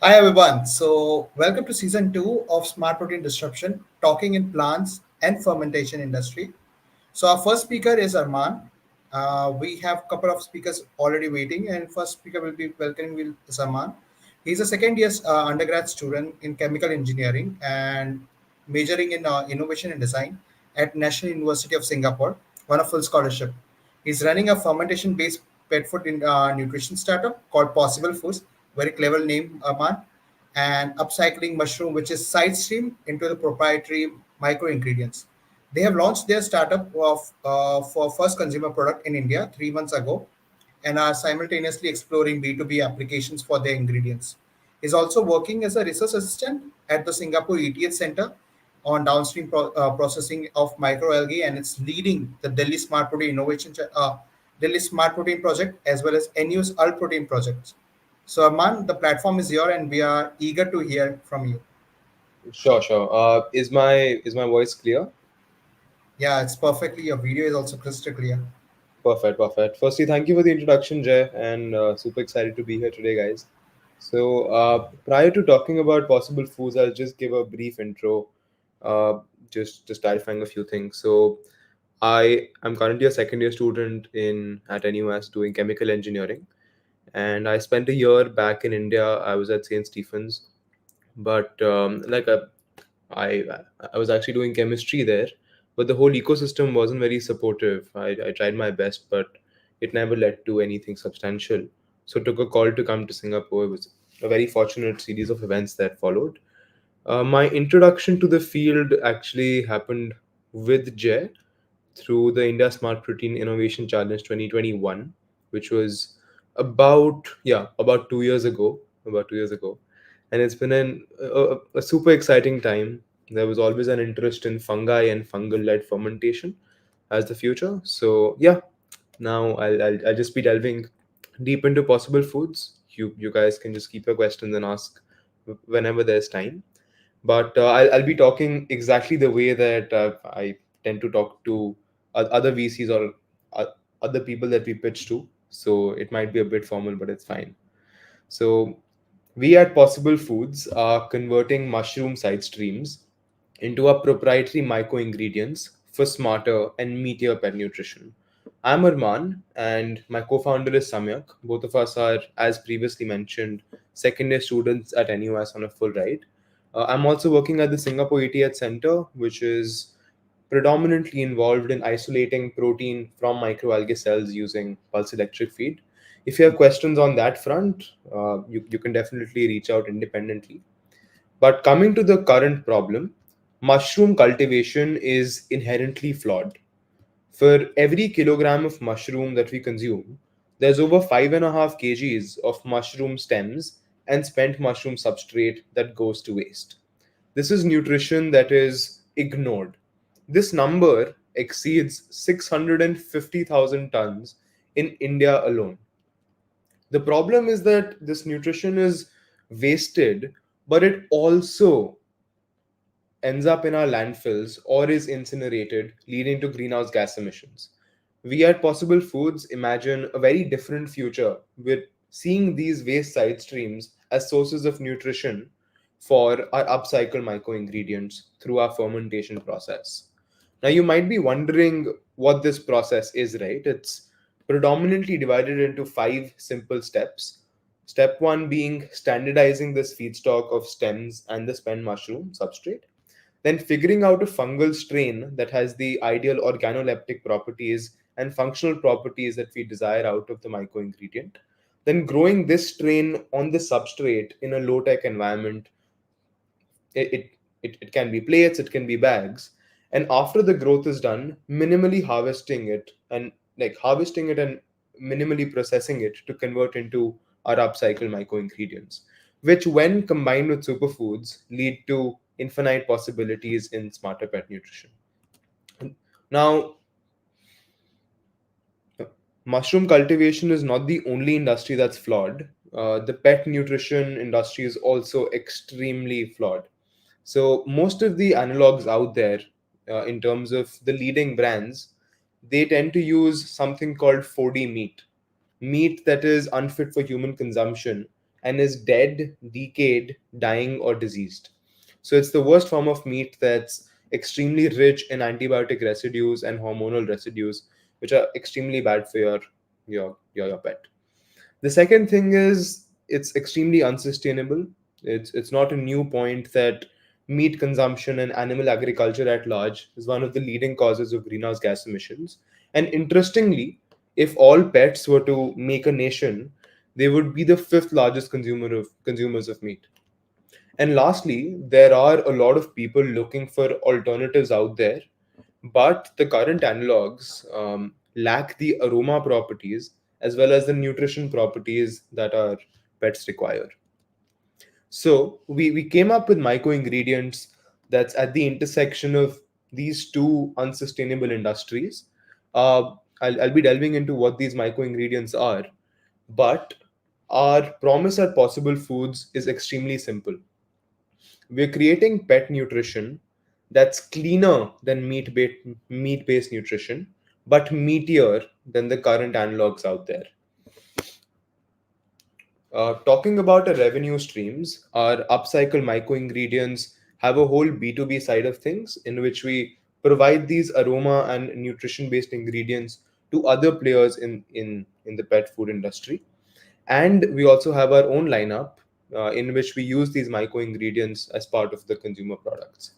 Hi everyone. So welcome to season two of Smart Protein Disruption, talking in plants and fermentation industry. So our first speaker is Armaan. We have a couple of speakers already waiting, and first speaker will be welcoming is Armaan. He's a second year undergrad student in chemical engineering and majoring in innovation and design at National University of Singapore on a full scholarship. He's running a fermentation-based pet food nutrition startup called Pawsible Foods. Very clever name, Armaan, and upcycling mushroom, which is side stream into the proprietary micro ingredients. They have launched their startup for first consumer product in India 3 months ago and are simultaneously exploring B2B applications for their ingredients. He's also working as a research assistant at the Singapore ETH Center on downstream processing of microalgae, and it's leading the Delhi Smart Protein project as well as NU's Alt Protein projects. So, Aman, the platform is here, and we are eager to hear from you. Sure, sure. Is my voice clear? Yeah, it's perfectly. Your video is also crystal clear. Perfect, perfect. Firstly, thank you for the introduction, Jay, and super excited to be here today, guys. So, prior to talking about possible foods, I'll just give a brief intro, uh, just clarifying a few things. So, I am currently a second year student in at NUS doing chemical engineering, and I spent a year back in India. I was at St. Stephen's, but I I was actually doing chemistry there, but the whole ecosystem wasn't very supportive. I tried my best, but it never led to anything substantial. So took a call to come to Singapore. It was a very fortunate series of events that followed. My introduction to the field actually happened with Jay through the India Smart Protein Innovation Challenge 2021, which was about 2 years ago, and it's been a super exciting time. There was always an interest in fungi and fungal-led fermentation as the future. So yeah, now I'll just be delving deep into possible foods. You guys can just keep your questions and ask whenever there's time. But I'll be talking exactly the way that I tend to talk to other VCs or other people that we pitch to. So it might be a bit formal, but it's fine. So we at Possible Foods are converting mushroom side streams into our proprietary micro ingredients for smarter and meatier pet nutrition. I'm Armaan and my co-founder is Samyak. Both of us are, as previously mentioned, second year students at NUS on a full ride. I'm also working at the Singapore ETH Center, which is predominantly involved in isolating protein from microalgae cells using pulse electric feed. If you have questions on that front, you can definitely reach out independently. But coming to the current problem, mushroom cultivation is inherently flawed. For every kilogram of mushroom that we consume, there's over 5.5 kgs of mushroom stems and spent mushroom substrate that goes to waste. This is nutrition that is ignored. This number exceeds 650,000 tons in India alone. The problem is that this nutrition is wasted, but it also ends up in our landfills or is incinerated, leading to greenhouse gas emissions. We at Possible Foods imagine a very different future with seeing these waste side streams as sources of nutrition for our upcycled micro ingredients through our fermentation process. Now, you might be wondering what this process is, right? It's predominantly divided into five simple steps. Step one being standardizing this feedstock of stems and the spent mushroom substrate, then figuring out a fungal strain that has the ideal organoleptic properties and functional properties that we desire out of the micro ingredient, then growing this strain on the substrate in a low tech environment. It can be plates, it can be bags, and after the growth is done, minimally harvesting it and minimally processing it to convert into our upcycled micro ingredients, which when combined with superfoods lead to infinite possibilities in smarter pet nutrition. Now, mushroom cultivation is not the only industry that's flawed. The pet nutrition industry is also extremely flawed. So most of the analogs out there, in terms of the leading brands, they tend to use something called 4D meat, meat that is unfit for human consumption, and is dead, decayed, dying, or diseased. So it's the worst form of meat that's extremely rich in antibiotic residues and hormonal residues, which are extremely bad for your pet. The second thing is it's extremely unsustainable. It's not a new point that meat consumption and animal agriculture at large is one of the leading causes of greenhouse gas emissions. And interestingly, if all pets were to make a nation, they would be the fifth largest consumers of meat. And lastly, there are a lot of people looking for alternatives out there, but the current analogs lack the aroma properties as well as the nutrition properties that our pets require. So we came up with micro ingredients that's at the intersection of these two unsustainable industries. I'll be delving into what these micro ingredients are, but our promise at Possible Foods is extremely simple. We're creating pet nutrition that's cleaner than meat-based nutrition, but meatier than the current analogs out there. Talking about our revenue streams, our upcycle micro ingredients have a whole B2B side of things in which we provide these aroma and nutrition based ingredients to other players in the pet food industry. And we also have our own lineup in which we use these micro ingredients as part of the consumer products.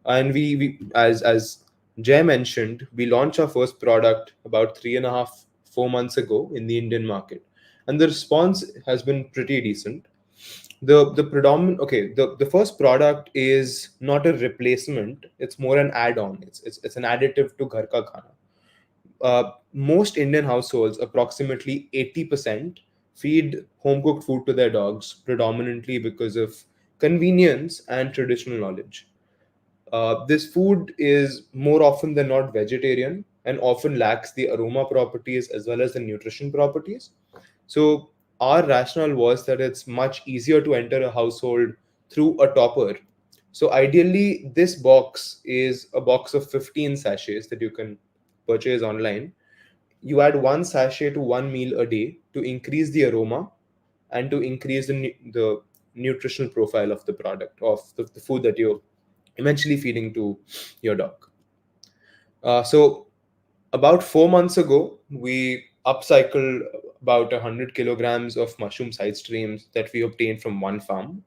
And we as Jay mentioned, we launched our first product about 3.5 4 months ago in the Indian market, and the response has been pretty decent. The predominant okay the first product is not a replacement, it's more an add-on. It's an additive to ghar ka khana. Most Indian households, approximately 80%, feed home cooked food to their dogs predominantly because of convenience and traditional knowledge. This food is more often than not vegetarian and often lacks the aroma properties as well as the nutrition properties. So, our rationale was that it's much easier to enter a household through a topper. So, ideally, this box is a box of 15 sachets that you can purchase online. You add one sachet to one meal a day to increase the aroma and to increase the nutritional profile of the product, of the food that you're eventually feeding to your dog. So about 4 months ago, we upcycled about 100 kilograms of mushroom side streams that we obtained from one farm.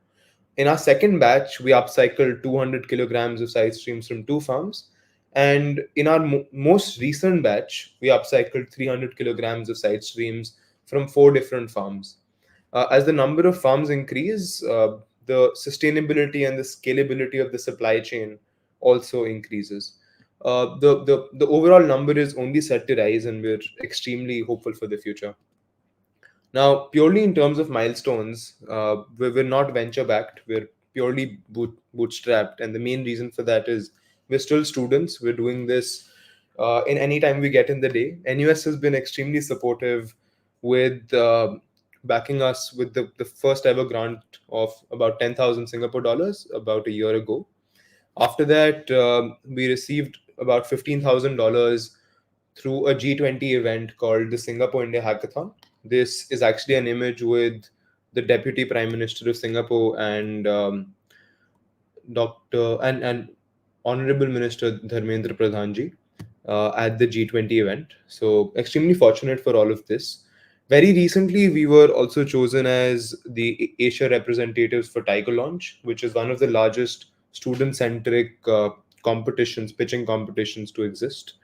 In our second batch, we upcycled 200 kilograms of side streams from two farms. And in our most recent batch, we upcycled 300 kilograms of side streams from four different farms. As the number of farms increase, the sustainability and the scalability of the supply chain also increases. The overall number is only set to rise, and we're extremely hopeful for the future. Now, purely in terms of milestones, we're not venture backed. We're purely bootstrapped, and the main reason for that is we're still students. We're doing this in any time we get in the day. NUS has been extremely supportive with backing us with the first ever grant of about 10,000 Singapore dollars about a year ago. After that, we received about $15,000 through a G20 event called the Singapore India Hackathon. This is actually an image with the Deputy Prime Minister of Singapore and Dr. and Honorable Minister Dharmendra Pradhanji at the G20 event. So, extremely fortunate for all of this. Very recently, we were also chosen as the Asia representatives for Tiger Launch, which is one of the largest student centric competitions, pitching competitions to exist.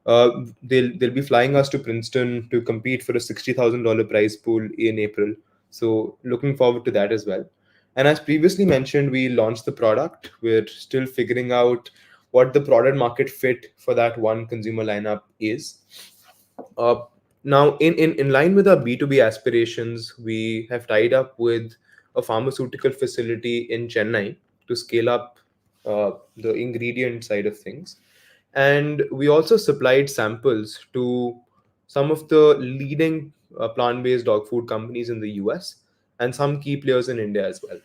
They'll be flying us to Princeton to compete for a $60,000 prize pool in April. So looking forward to that as well. And as previously mentioned, we launched the product. We're still figuring out what the product market fit for that one consumer lineup is. Uh, Now, in line with our B2B aspirations, we have tied up with a pharmaceutical facility in Chennai to scale up the ingredient side of things. And we also supplied samples to some of the leading plant based dog food companies in the US and some key players in India as well.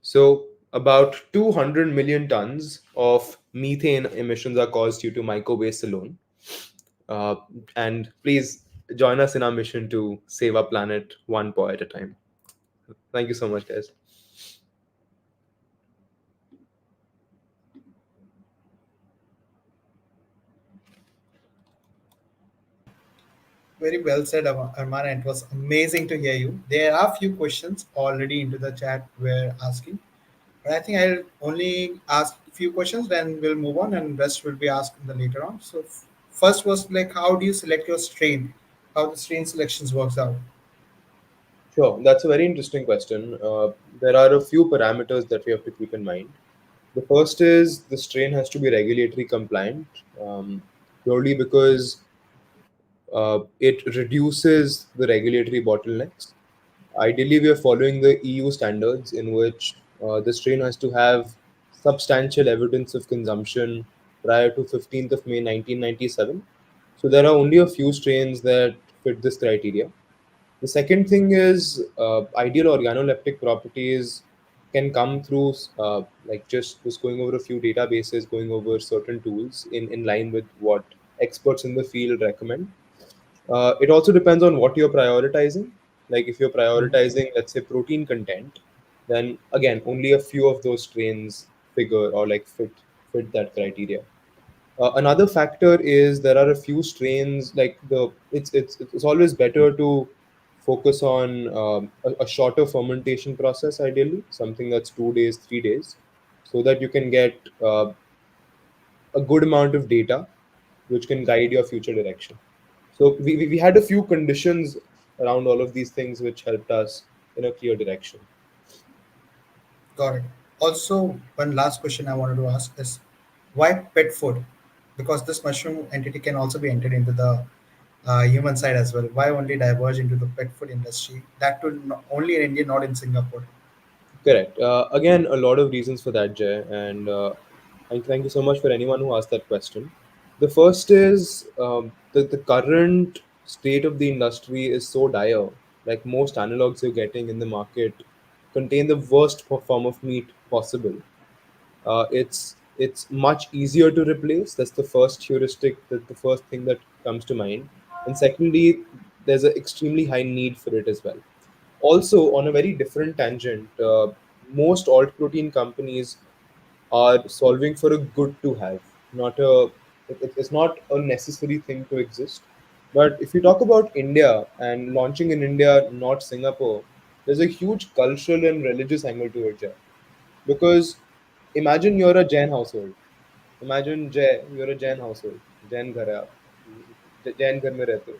So, about 200 million tons of methane emissions are caused due to micro waste alone. Uh, and please join us in our mission to save our planet one paw at a time. Thank you so much, guys. Very well said, Arman, and it was amazing to hear you. There are a few questions already into the chat we're asking, but I think I'll only ask a few questions, then we'll move on, and rest will be asked in the later on. So, first was like, how do you select your strain? How the strain selections works out? Sure, that's a very interesting question. There are a few parameters that we have to keep in mind. The first is the strain has to be regulatory compliant, purely because it reduces the regulatory bottlenecks. Ideally, we are following the EU standards in which the strain has to have substantial evidence of consumption prior to 15th of May 1997. So there are only a few strains that fit this criteria. The second thing is ideal organoleptic properties can come through like just going over a few databases, going over certain tools in line with what experts in the field recommend. It also depends on what you're prioritizing. Like if you're prioritizing, let's say, protein content, then again, only a few of those strains figure or like fit that criteria. Another factor is there are a few strains like the it's always better to focus on a shorter fermentation process, ideally something that's 2 days, 3 days, so that you can get a good amount of data which can guide your future direction. So we had a few conditions around all of these things which helped us in a clear direction. Got it. Also, one last question I wanted to ask is why pet food? Because this mushroom entity can also be entered into the human side as well. Why only diverge into the pet food industry? That too only in India, not in Singapore. Correct. Again, a lot of reasons for that, Jay, and thank you so much for anyone who asked that question. The first is the current state of the industry is so dire. Like most analogs you're getting in the market contain the worst form of meat possible. It's much easier to replace. That's the first heuristic. That the first thing that comes to mind. And secondly, there's an extremely high need for it as well. Also, on a very different tangent, most alt protein companies are solving for a good to have, not a. It's not a necessary thing to exist. But if you talk about India and launching in India, not Singapore, there's a huge cultural and religious angle to it, Jay. Because imagine you're a Jain household. Imagine Jay, you're a Jain household. Jain घर है आप. Jain घर में रहते हो.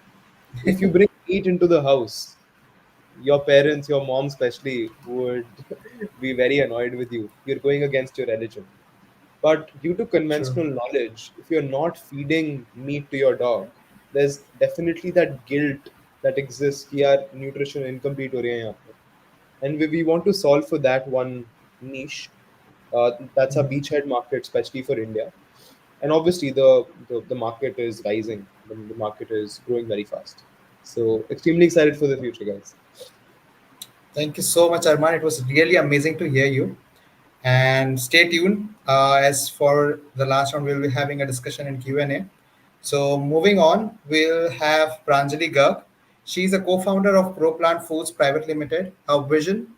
If you bring meat into the house, your parents, your mom especially, would be very annoyed with you. You're going against your religion. But due to True. conventional knowledge, if you're not feeding meat to your dog, there's definitely that guilt that exists कि यार nutrition incomplete हो रही है यहाँ पे. And we want to solve for that one niche. That's a beachhead market, especially for India. And obviously, the market is rising. The market is growing very fast. So extremely excited for the future, guys. Thank you so much, Arman. It was really amazing to hear you. And stay tuned. As for the last round, we'll be having a discussion in Q&A. So moving on, we'll have Pranjuli Garg. She's a co-founder of ProPlant Foods Private Limited. Her vision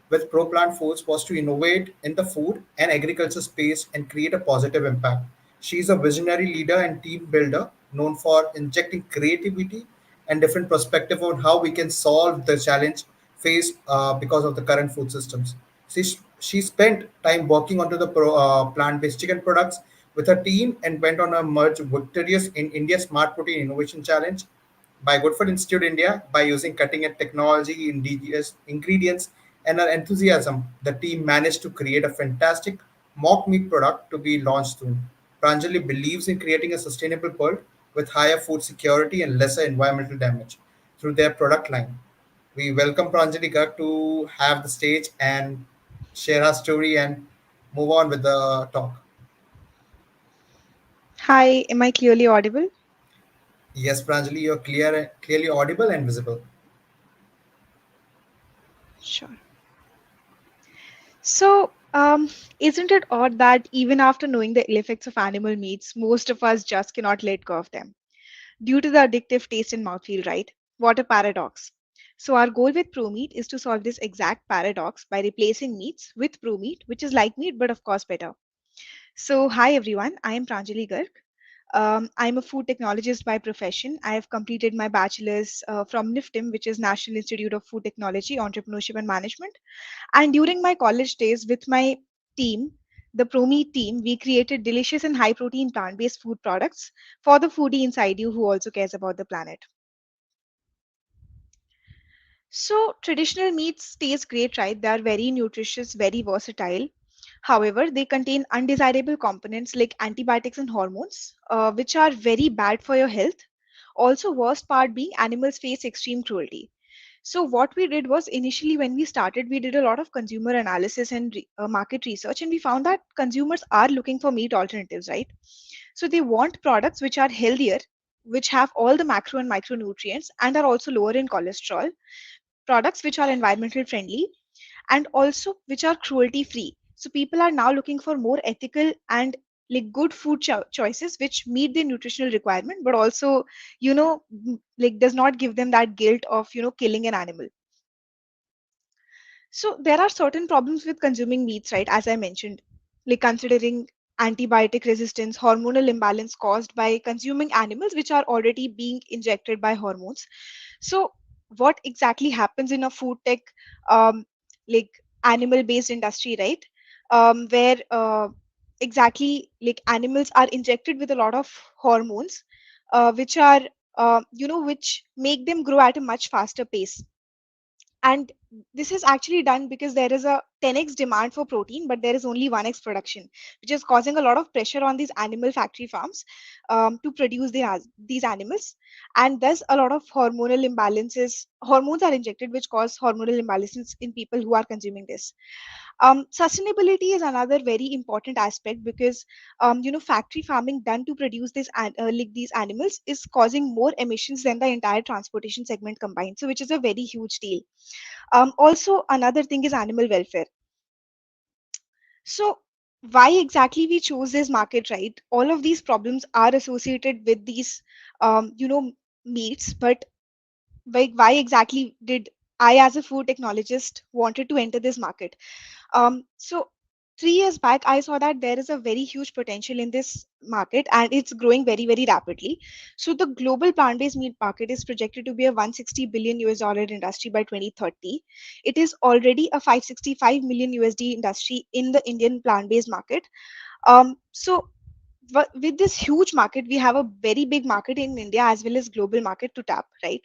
with ProPlant Foods was to innovate in the food and agriculture space and create a positive impact. She's a visionary leader and team builder known for injecting creativity and different perspective on how we can solve the challenge faced because of the current food systems. She spent time working onto the plant-based chicken products with her team and went on a merge victorious in India's Smart Protein Innovation Challenge by Good Food Institute India by using cutting edge technology, indigenous ingredients, and our enthusiasm. The team managed to create a fantastic mock meat product to be launched soon. Pranjali believes in creating a sustainable world with higher food security and lesser environmental damage through their product line. We welcome Pranjali Garg to have the stage and share her story and move on with the talk. Hi, am I clearly audible? Yes, Pranjali, you're clearly audible and visible. Sure. So, isn't it odd that even after knowing the ill effects of animal meats, most of us just cannot let go of them due to the addictive taste and mouthfeel, right? What a paradox. So our goal with Promeat is to solve this exact paradox by replacing meats with Promeat, which is like meat but of course better. So hi everyone, I am Pranjuli Garg. I'm a food technologist by profession. I have completed my bachelor's from NIFTIM, which is National Institute of Food Technology, Entrepreneurship and Management. And during my college days with my team, the Promeat team, we created delicious and high protein plant based food products for the foodie inside you who also cares about the planet. So, traditional meats taste great, right? They are very nutritious, very versatile. However, they contain undesirable components like antibiotics and hormones, which are very bad for your health. Also, worst part being animals face extreme cruelty. So what we did was initially when we started, we did a lot of consumer analysis and market research, and we found that consumers are looking for meat alternatives, right? So they want products which are healthier, which have all the macro and micronutrients and are also lower in cholesterol, products which are environmental friendly, and also which are cruelty free. So people are now looking for more ethical and like good food choices which meet their nutritional requirement but also like does not give them that guilt of killing an animal. So there are certain problems with consuming meats, right? As I mentioned, like considering antibiotic resistance, hormonal imbalance caused by consuming animals which are already being injected by hormones. So what exactly happens in a food tech, um, like animal based industry, right? Where exactly like animals are injected with a lot of hormones, which are which make them grow at a much faster pace. And this is actually done because there is a 10x demand for protein but there is only 1x production, which is causing a lot of pressure on these animal factory farms to produce these animals. And thus a lot of hormonal imbalances, hormones are injected which cause hormonal imbalances in people who are consuming this. Sustainability is another very important aspect because factory farming done to produce like these animals is causing more emissions than the entire transportation segment combined, so which is a very huge deal. Also, another thing is animal welfare. So, why exactly we chose this market, right? All of these problems are associated with these, meats. But like, why exactly did I, as a food technologist, wanted to enter this market? So 3 years back, I saw that there is a very huge potential in this market and it's growing very, very rapidly. So the global plant-based meat market is projected to be a 160 billion US dollar industry by 2030. It is already a 565 million USD industry in the Indian plant-based market. So with this huge market, we have a very big market in India as well as global market to tap, right?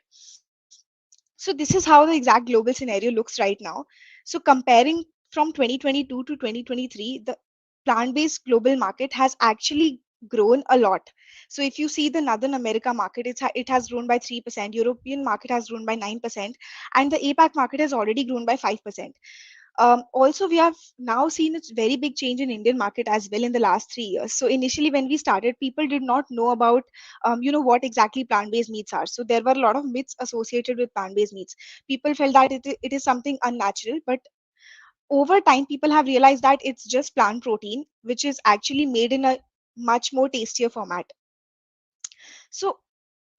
So this is how the exact global scenario looks right now. So comparing from 2022 to 2023, the plant-based global market has actually grown a lot. So if you see the Northern America market, it has grown by 3%, European market has grown by 9%, and the APAC market has already grown by 5%. Also, we have now seen a very big change in Indian market as well in the last 3 years. So initially, when we started, people did not know about, what exactly plant-based meats are. So there were a lot of myths associated with plant-based meats. People felt that it is something unnatural, but over time, people have realized that it's just plant protein, which is actually made in a much more tastier format. So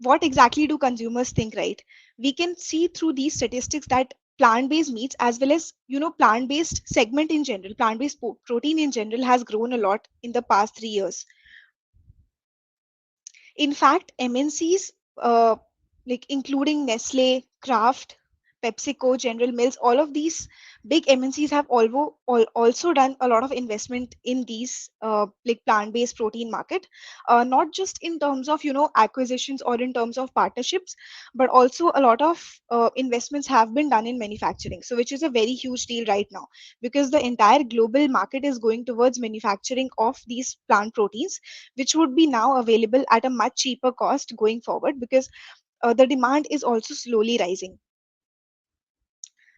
what exactly do consumers think, right? We can see through these statistics that plant-based meats as well as plant-based segment in general, plant-based protein in general has grown a lot in the past 3 years. In fact, MNCs, like including Nestle, Kraft, PepsiCo, General Mills, all of these big MNCs have also done a lot of investment in these like plant-based protein market, not just in terms of acquisitions or in terms of partnerships, but also a lot of investments have been done in manufacturing. So, which is a very huge deal right now because the entire global market is going towards manufacturing of these plant proteins, which would be now available at a much cheaper cost going forward because the demand is also slowly rising.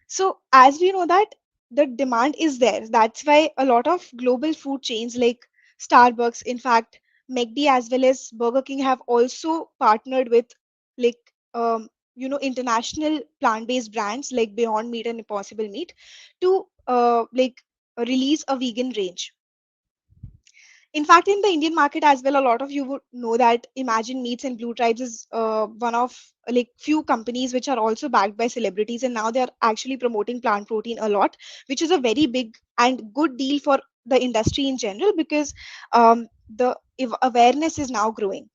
So as we know that the demand is there, that's why a lot of global food chains like Starbucks, in fact, McD as well as Burger King have also partnered with like international plant-based brands like Beyond Meat and Impossible Meat to release a vegan range. In fact, in the Indian market as well, a lot of you would know that Imagine Meats and Blue Tribes is one of like few companies which are also backed by celebrities, and now they are actually promoting plant protein a lot, which is a very big and good deal for the industry in general, because the awareness is now growing.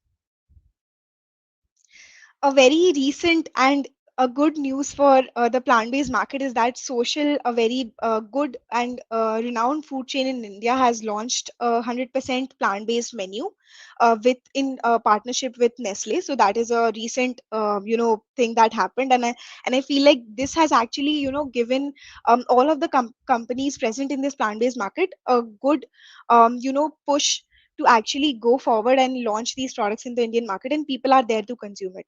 A very recent and a good news for the plant-based market is that social, a very good and renowned food chain in India, has launched a 100% plant-based menu with in partnership with Nestle. So that is a recent thing that happened, and I feel like this has actually given all of the companies present in this plant-based market a good push to actually go forward and launch these products in the Indian market, and people are there to consume it.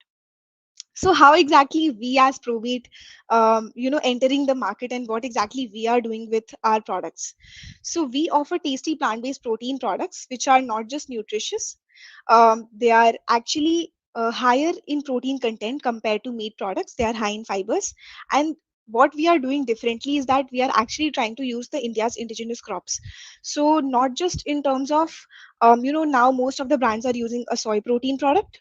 So how exactly we as Promeat, entering the market, and what exactly we are doing with our products? So we offer tasty plant-based protein products, which are not just nutritious. They are actually higher in protein content compared to meat products. They are high in fibers, and what we are doing differently is that we are actually trying to use the India's indigenous crops. So not just in terms of now most of the brands are using a soy protein product,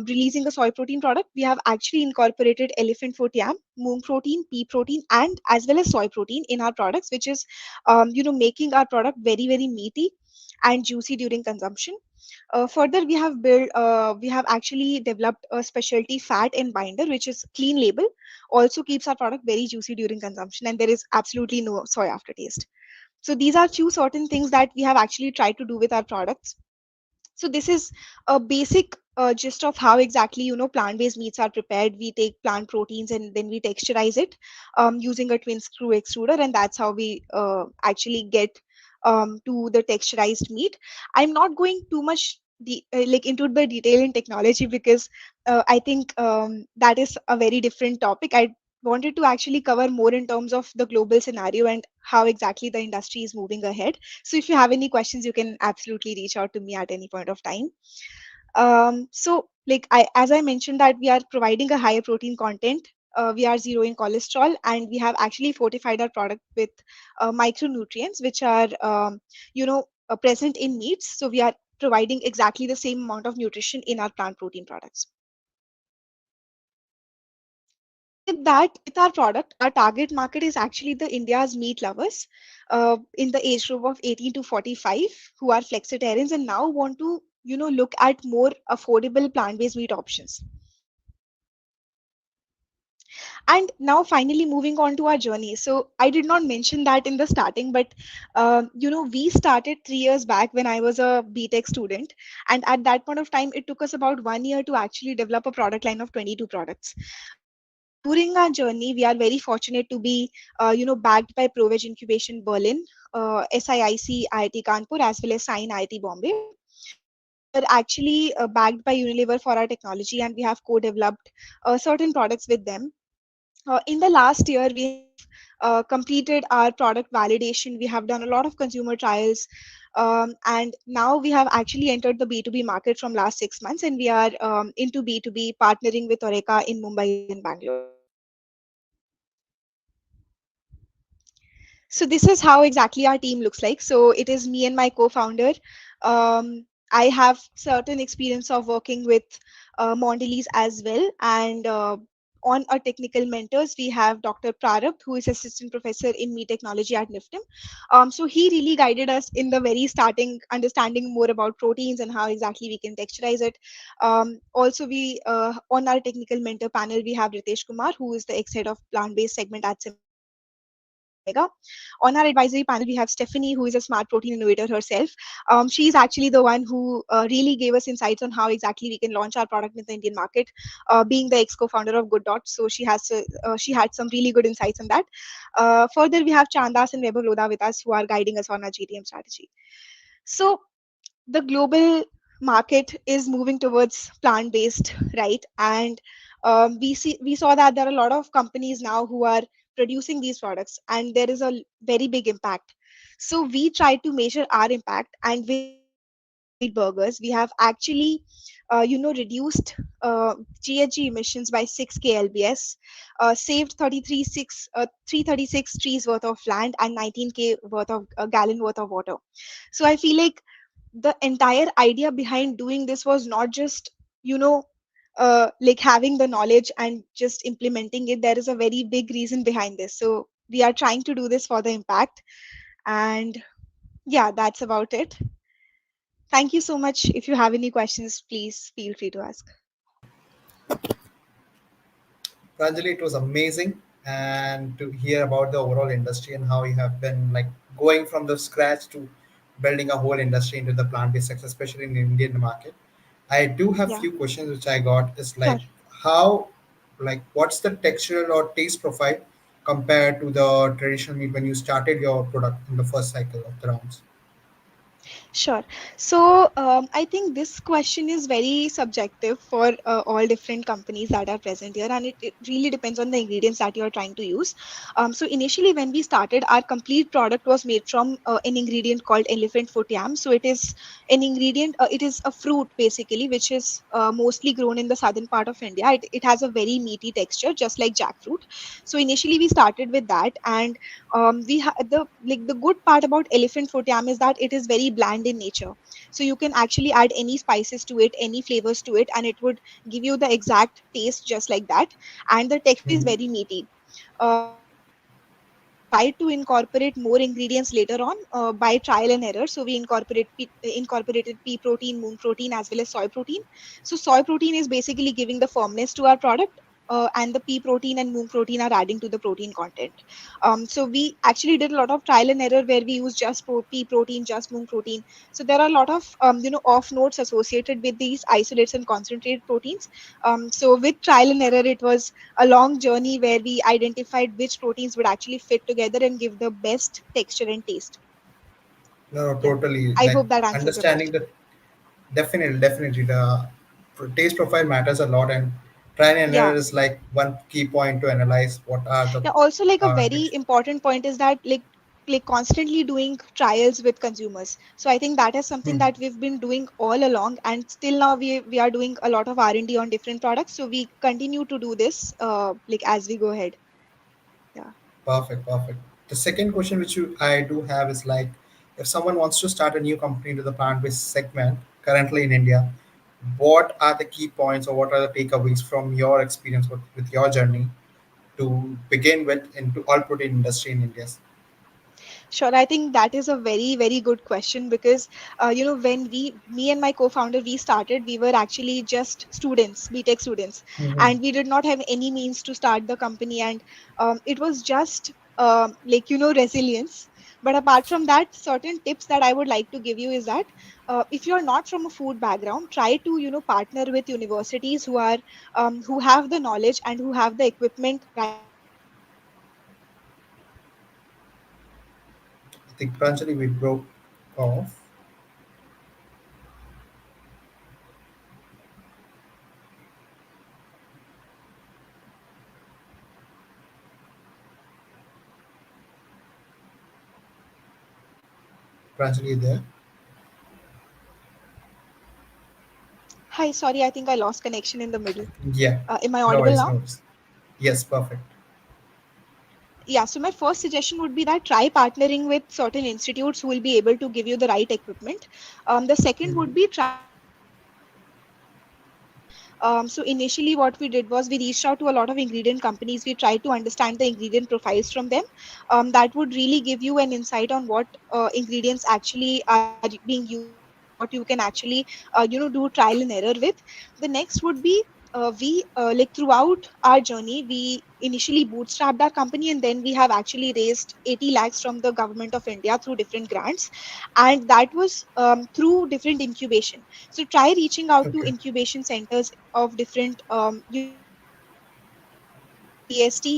releasing a soy protein product. We have actually incorporated elephant foot yam, moong protein, pea protein, and as well as soy protein in our products, which is making our product very very meaty and juicy during consumption. Further, we have actually developed a specialty fat and binder, which is clean label, also keeps our product very juicy during consumption, and there is absolutely no soy aftertaste. So these are few certain things that we have actually tried to do with our products. So this is a basic gist of how exactly plant-based meats are prepared. We take plant proteins and then we texturize it using a twin screw extruder, and that's how we actually get to the texturized meat. I'm not going too much into the detail in technology, because I think that is a very different topic. I wanted to actually cover more in terms of the global scenario and how exactly the industry is moving ahead. So if you have any questions, you can absolutely reach out to me at any point of time. So like as I mentioned that we are providing a higher protein content. We are zero in cholesterol, and we have actually fortified our product with micronutrients, which are present in meats. So we are providing exactly the same amount of nutrition in our plant protein products. With that, with our product, our target market is actually the India's meat lovers in the age group of 18 to 45, who are flexitarians and now want to look at more affordable plant-based meat options. And now finally moving on to our journey. So I did not mention that in the starting, but we started 3 years back when I was a BTech student, and at that point of time it took us about 1 year to actually develop a product line of 22 products. During our journey, we are very fortunate to be backed by ProVeg Incubation Berlin, SIIC IIT Kanpur, as well as Sign IIT Bombay. We are actually backed by Unilever for our technology, and we have co-developed certain products with them. In the last year, we have completed our product validation. We have done a lot of consumer trials, and now we have actually entered the B2B market from last 6 months, and we are into B2B, partnering with Oreca in Mumbai and Bangalore. So this is how exactly our team looks like. So it is me and my co-founder. I have certain experience of working with Mondelez as well, and on our technical mentors, we have Dr. Prarabdh, who is assistant professor in meat technology at NIFTM. So he really guided us in the very starting, understanding more about proteins and how exactly we can texturize it. Also, we on our technical mentor panel, we have Ritesh Kumar, who is the ex-head of plant-based segment at Omega. On our advisory panel, we have Stephanie, who is a smart protein innovator herself. She's actually the one who really gave us insights on how exactly we can launch our product in the Indian market, being the ex-co-founder of Good Dot. So she had some really good insights on that. Further, we have Chandas and Vaibhav Lodha with us, who are guiding us on our GTM strategy. So the global market is moving towards plant-based, right? And we saw that there are a lot of companies now who are producing these products, and there is a very big impact. So we try to measure our impact, and with our plant-based meat burgers, we have actually reduced GHG emissions by 6 klbs, saved 336 trees worth of land, and 19K worth of gallon worth of water. So I feel like the entire idea behind doing this was not just, you know, like having the knowledge and just implementing it. There is a very big reason behind this. So we are trying to do this for the impact. And yeah, that's about it. Thank you so much. If you have any questions, please feel free to ask. Pranjali, it was amazing and to hear about the overall industry and how you have been like going from the scratch to building a whole industry into the plant-based sector, especially in the Indian market. I do have Yeah, few questions which I got is sure. like how, like what's the textural or taste profile compared to the traditional meat when you started your product in the first cycle of the rounds? Sure. So I think this question is very subjective for all different companies that are present here, and it really depends on the ingredients that you are trying to use. So initially, when we started, our complete product was made from an ingredient called elephant foot yam. So it is an ingredient. It is a fruit basically, which is mostly grown in the southern part of India. It has a very meaty texture, just like jackfruit. So initially, we started with that, and the good part about elephant foot yam is that it is very bland in nature, so you can actually add any spices to it, any flavors to it, and it would give you the exact taste just like that. And the texture is Mhm. very meaty. We tried to incorporate more ingredients later on by trial and error. So we incorporated pea protein, moong protein, as well as soy protein. So soy protein is basically giving the firmness to our product. And the pea protein and moong protein are adding to the protein content. So we actually did a lot of trial and error where we use just pea protein, just moong protein. So there are a lot of off notes associated with these isolates and concentrated proteins. So with trial and error, it was a long journey where we identified which proteins would actually fit together and give the best texture and taste. No, no, Yeah. totally. I Like hope that answers your understanding question. the definitely, definitely the taste profile matters a lot, and trial and error Yeah. is like one key point to analyze what are the Yeah. Also, like a very text. important point is that like constantly doing trials with consumers. So I think that is something Hmm. that we've been doing all along, and still now we are doing a lot of R&D on different products. So we continue to do this like as we go ahead. Yeah. Perfect, perfect. The second question which I do have is like, if someone wants to start a new company into the plant-based segment currently in India, what are the key points or what are the takeaways from your experience with your journey to begin with into all protein industry in India? Sure, I think that is a very, very good question because, when me and my co-founder, we started, we were actually just students, BTech students, Hmm. and we did not have any means to start the company. And it was just resilience. But apart from that, certain tips that I would like to give you is that if you're not from a food background, try to, partner with universities who have the knowledge and who have the equipment right now. I think Pranjali we broke off. Pranjali there? Hi, sorry, I think I lost connection in the middle. Yeah. Am I No audible worries, now? no worries. Yes, perfect. Yeah, so my first suggestion would be that try partnering with certain institutes who will be able to give you the right equipment. The second would be try reaching out to ingredient profiles. So initially, what we did was we reached out to a lot of ingredient companies. We tried to understand the ingredient profiles from them. That would really give you an insight on what ingredients actually are being used and what you can actually do trial and error with. The next would be we like throughout our journey we initially bootstrapped our company, and then we have actually raised 80 lakhs from the government of India through different grants, and that was through different incubation. So try reaching out to Okay. incubation centers of different like TST.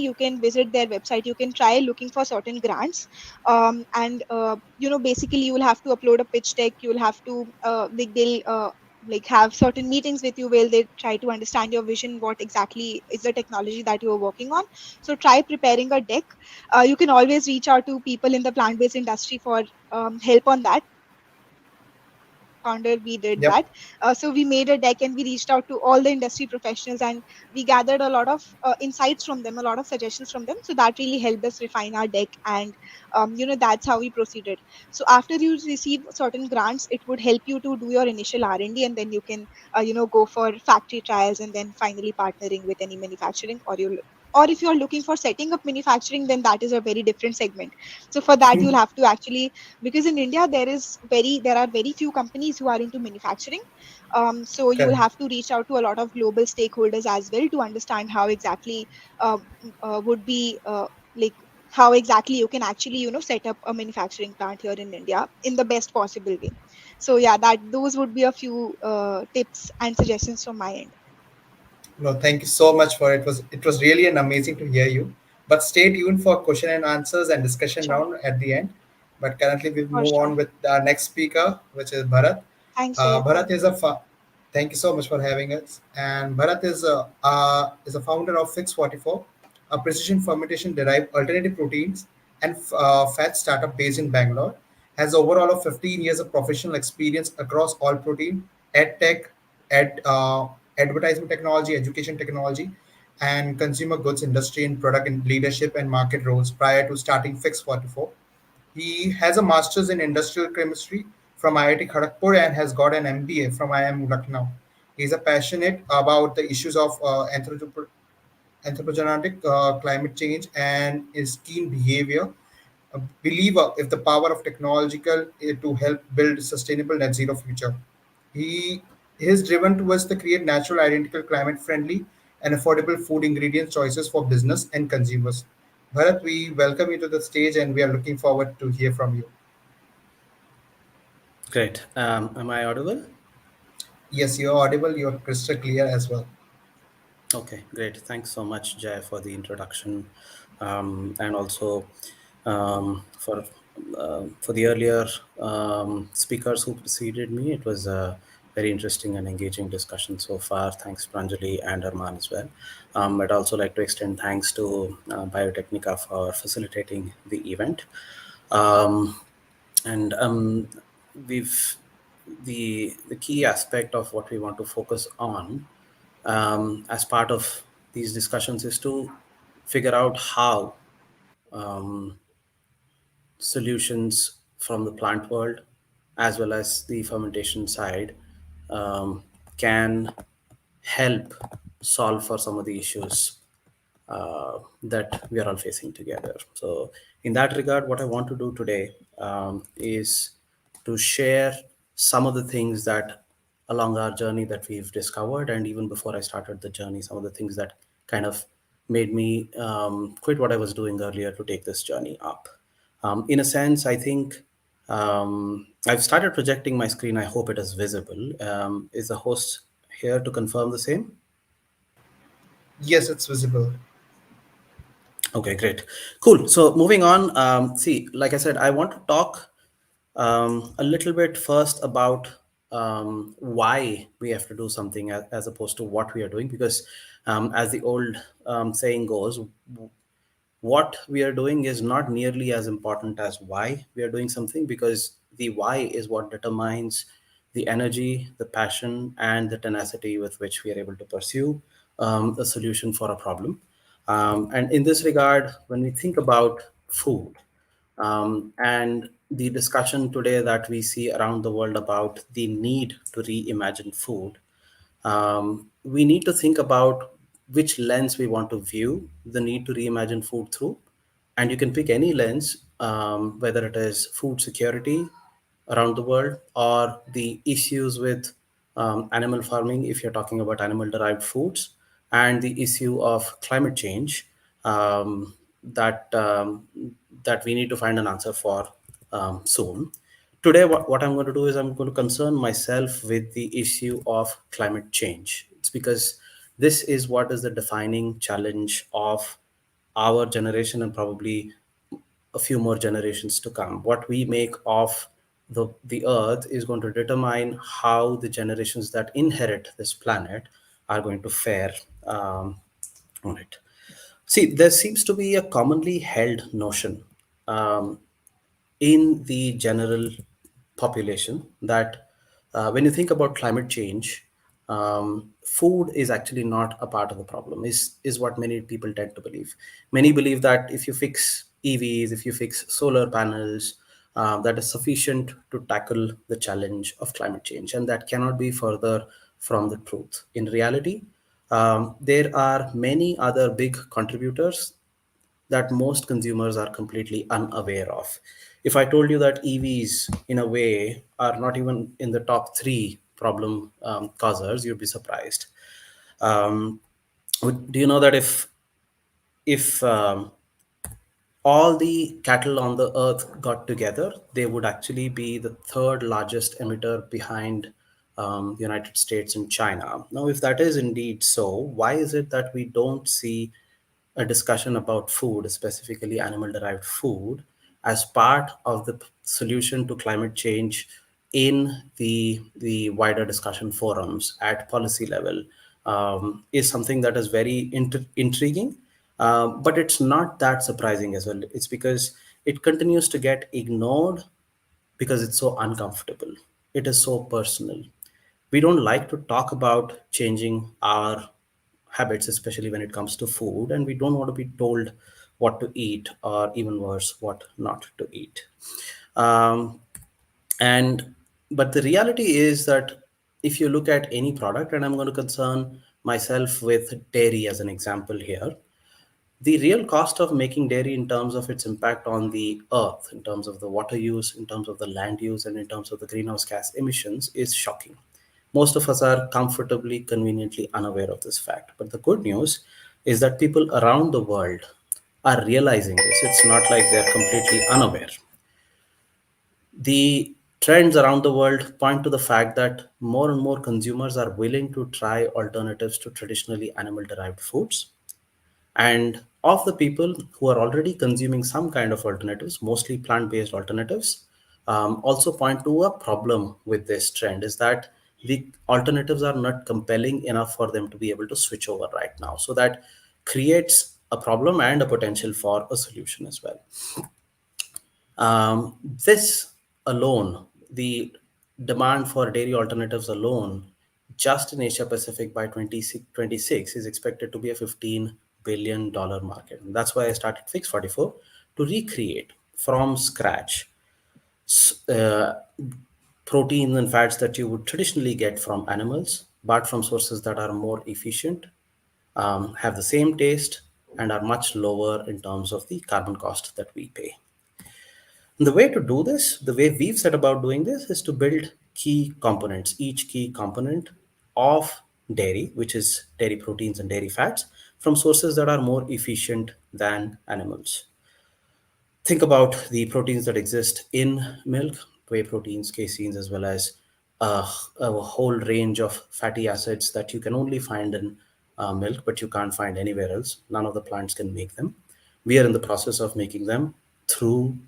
You can visit their website, you can try looking for certain grants. And basically you will have to upload a pitch deck, you will have to they'll like have certain meetings with you where they try to understand your vision, what exactly is the technology that you are working on. So try preparing a deck. You can always reach out to people in the plant based industry for help on that. founder, we did Yep. that. So we made a deck and we reached out to all the industry professionals, and we gathered a lot of insights from them, a lot of suggestions from them. So that really helped us refine our deck, and that's how we proceeded. So after you receive certain grants, it would help you to do your initial R&D, and then you can go for factory trials, and then finally partnering with any manufacturing, or if you're looking for setting up manufacturing, then that is a very different segment. So for that, you'll have to actually, because in India there are very few companies who are into manufacturing. So you will Correct. have to reach out to a lot of global stakeholders as well to understand how exactly would be like how exactly you can actually set up a manufacturing plant here in India in the best possible way. So yeah, that those would be a few tips and suggestions from my end. No, thank you so much for it. Was really an amazing to hear you. But stay tuned for question and answers and discussion Sure. round at the end. But currently we'll For move sure. on with our next speaker, which is Bharat. Thanks, Jay. Bharat Thank is you. thank you so much for having us. And Bharat is a founder of Fix 44, a precision fermentation derived alternative proteins and fat startup based in Bangalore. Has overall of 15 years of professional experience across all protein, ed tech, ed, advertisement technology, education technology, and consumer goods industry in product and leadership and market roles prior to starting Fix 44. He has a master's in industrial chemistry from IIT Kharagpur and has got an MBA from IIM Lucknow. He is a passionate about the issues of anthropogenic climate change and is keen behavior a believer if the power of technological to help build sustainable net zero future. He is driven towards the create natural, identical, climate friendly, and affordable food ingredient choices for business and consumers. Bharat, we welcome you to the stage and we are looking forward to hear from you. Great. Am I audible? Yes, you're audible, you're crystal clear as well. Okay, great. Thanks so much, Jay, for the introduction, and also for the earlier speakers who preceded me. It was a very interesting and engaging discussion so far. Thanks, Pranjuli and Armaan as well. I'd also like to extend thanks to Biotecnika for facilitating the event. Um, and we've the key aspect of what we want to focus on as part of these discussions is to figure out how um, solutions from the plant world as well as the fermentation side um, can help solve for some of the issues that we are all facing together. So, in that regard, what I want to do today is to share some of the things that along our journey that we've discovered, and even before I started the journey, some of the things that kind of made me quit what I was doing earlier to take this journey up. In a sense, I think I've started projecting my screen. I hope it is visible. Is the host here to confirm the same? Yes, it's visible. Okay, great. Cool. So moving on, see, like I said, I want to talk a little bit first about why we have to do something as opposed to what we are doing, because as the old saying goes, what we are doing is not nearly as important as why we are doing something, because the why is what determines the energy, the passion, and the tenacity with which we are able to pursue a solution for a problem. And in this regard, when we think about food, and the discussion today that we see around the world about the need to reimagine food, we need to think about which lens we want to view the need to reimagine food through. And you can pick any lens, whether it is food security around the world or the issues with animal farming, if you're talking about animal derived foods, and the issue of climate change um, that that we need to find an answer for soon. Today, what I'm going to do is I'm going to concern myself with the issue of climate change. It's because this is what is the defining challenge of our generation and probably a few more generations to come. What we make of the earth is going to determine how the generations that inherit this planet are going to fare on it. See, there seems to be a commonly held notion um, in the general population that When you think about climate change, food is actually not a part of the problem. Is what many people tend to believe. Many believe that if you fix EVs, if you fix solar panels, that is sufficient to tackle the challenge of climate change, and that cannot be further from the truth. In reality, there are many other big contributors that most consumers are completely unaware of. If I told you that EVs, in a way, are not even in the top three problem causers, you'd be surprised. Um, do you know that if all the cattle on the earth got together, they would actually be the third largest emitter behind the United States and China. Now, if that is indeed so, why is it that we don't see a discussion about food, specifically animal derived food, as part of the solution to climate change in the wider discussion forums at policy level, is something that is very intriguing. But it's not that surprising as well. It's because it continues to get ignored because it's so uncomfortable. It is so personal. We don't like to talk about changing our habits, especially when it comes to food, and we don't want to be told what to eat, or even worse, what not to eat. Um, and but the reality is that if you look at any product, and I'm going to concern myself with dairy as an example here, the real cost of making dairy in terms of its impact on the earth, in terms of the water use, in terms of the land use, and in terms of the greenhouse gas emissions is shocking. Most of us are comfortably, conveniently unaware of this fact. But the good news is that people around the world are realizing this. It's not like they're completely unaware. The trends around the world point to the fact that more and more consumers are willing to try alternatives to traditionally animal derived foods. And of the people who are already consuming some kind of alternatives, mostly plant based alternatives, also point to a problem with this trend is that the alternatives are not compelling enough for them to be able to switch over right now. So that creates a problem and a potential for a solution as well. Um, this alone, the demand for dairy alternatives alone, just in Asia Pacific by 2026 is expected to be a $15 billion market. And that's why I started Fix 44 to recreate from scratch uh, proteins and fats that you would traditionally get from animals, but from sources that are more efficient, have the same taste, and are much lower in terms of the carbon cost that we pay. The way to do this, the way we've set about doing this, is to build key components, each key component of dairy, which is dairy proteins and dairy fats, from sources that are more efficient than animals. Think about the proteins that exist in milk, whey proteins, caseins, as well as a whole range of fatty acids that you can only find in milk, but you can't find anywhere else. None of the plants can make them. We are in the process of making them through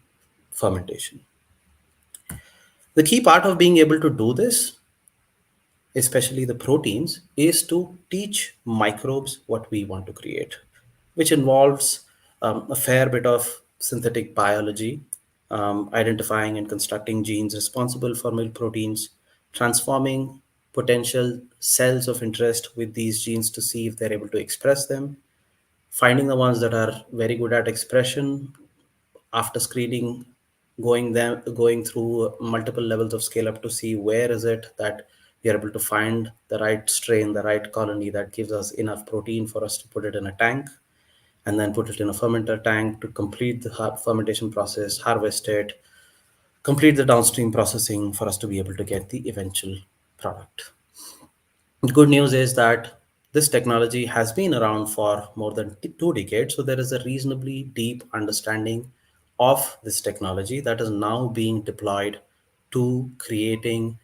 fermentation. The key part of being able to do this, especially the proteins, is to teach microbes what we want to create, which involves a fair bit of synthetic biology, identifying and constructing genes responsible for milk proteins, transforming potential cells of interest with these genes to see if they're able to express them, finding the ones that are very good at expression after screening, going through multiple levels of scale up to see where is it that we are able to find the right strain, the right colony that gives us enough protein for us to put it in a tank, and then put it in a fermenter tank to complete the fermentation process, harvest it, complete the downstream processing for us to be able to get the eventual product. The good news is that this technology has been around for more than 2 decades, so there is a reasonably deep understanding of this technology that is now being deployed to creating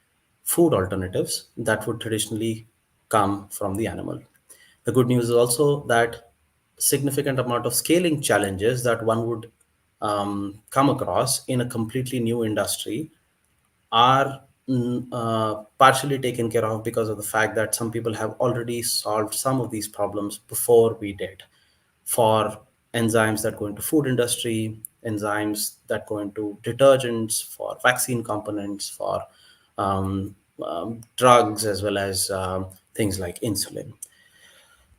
food alternatives that would traditionally come from the animal. The good news is also that significant amount of scaling challenges that one would come across in a completely new industry are partially taken care of because of the fact that some people have already solved some of these problems before we did, for enzymes that go into food industry, enzymes that go into detergents, for vaccine components, for drugs as well as things like insulin.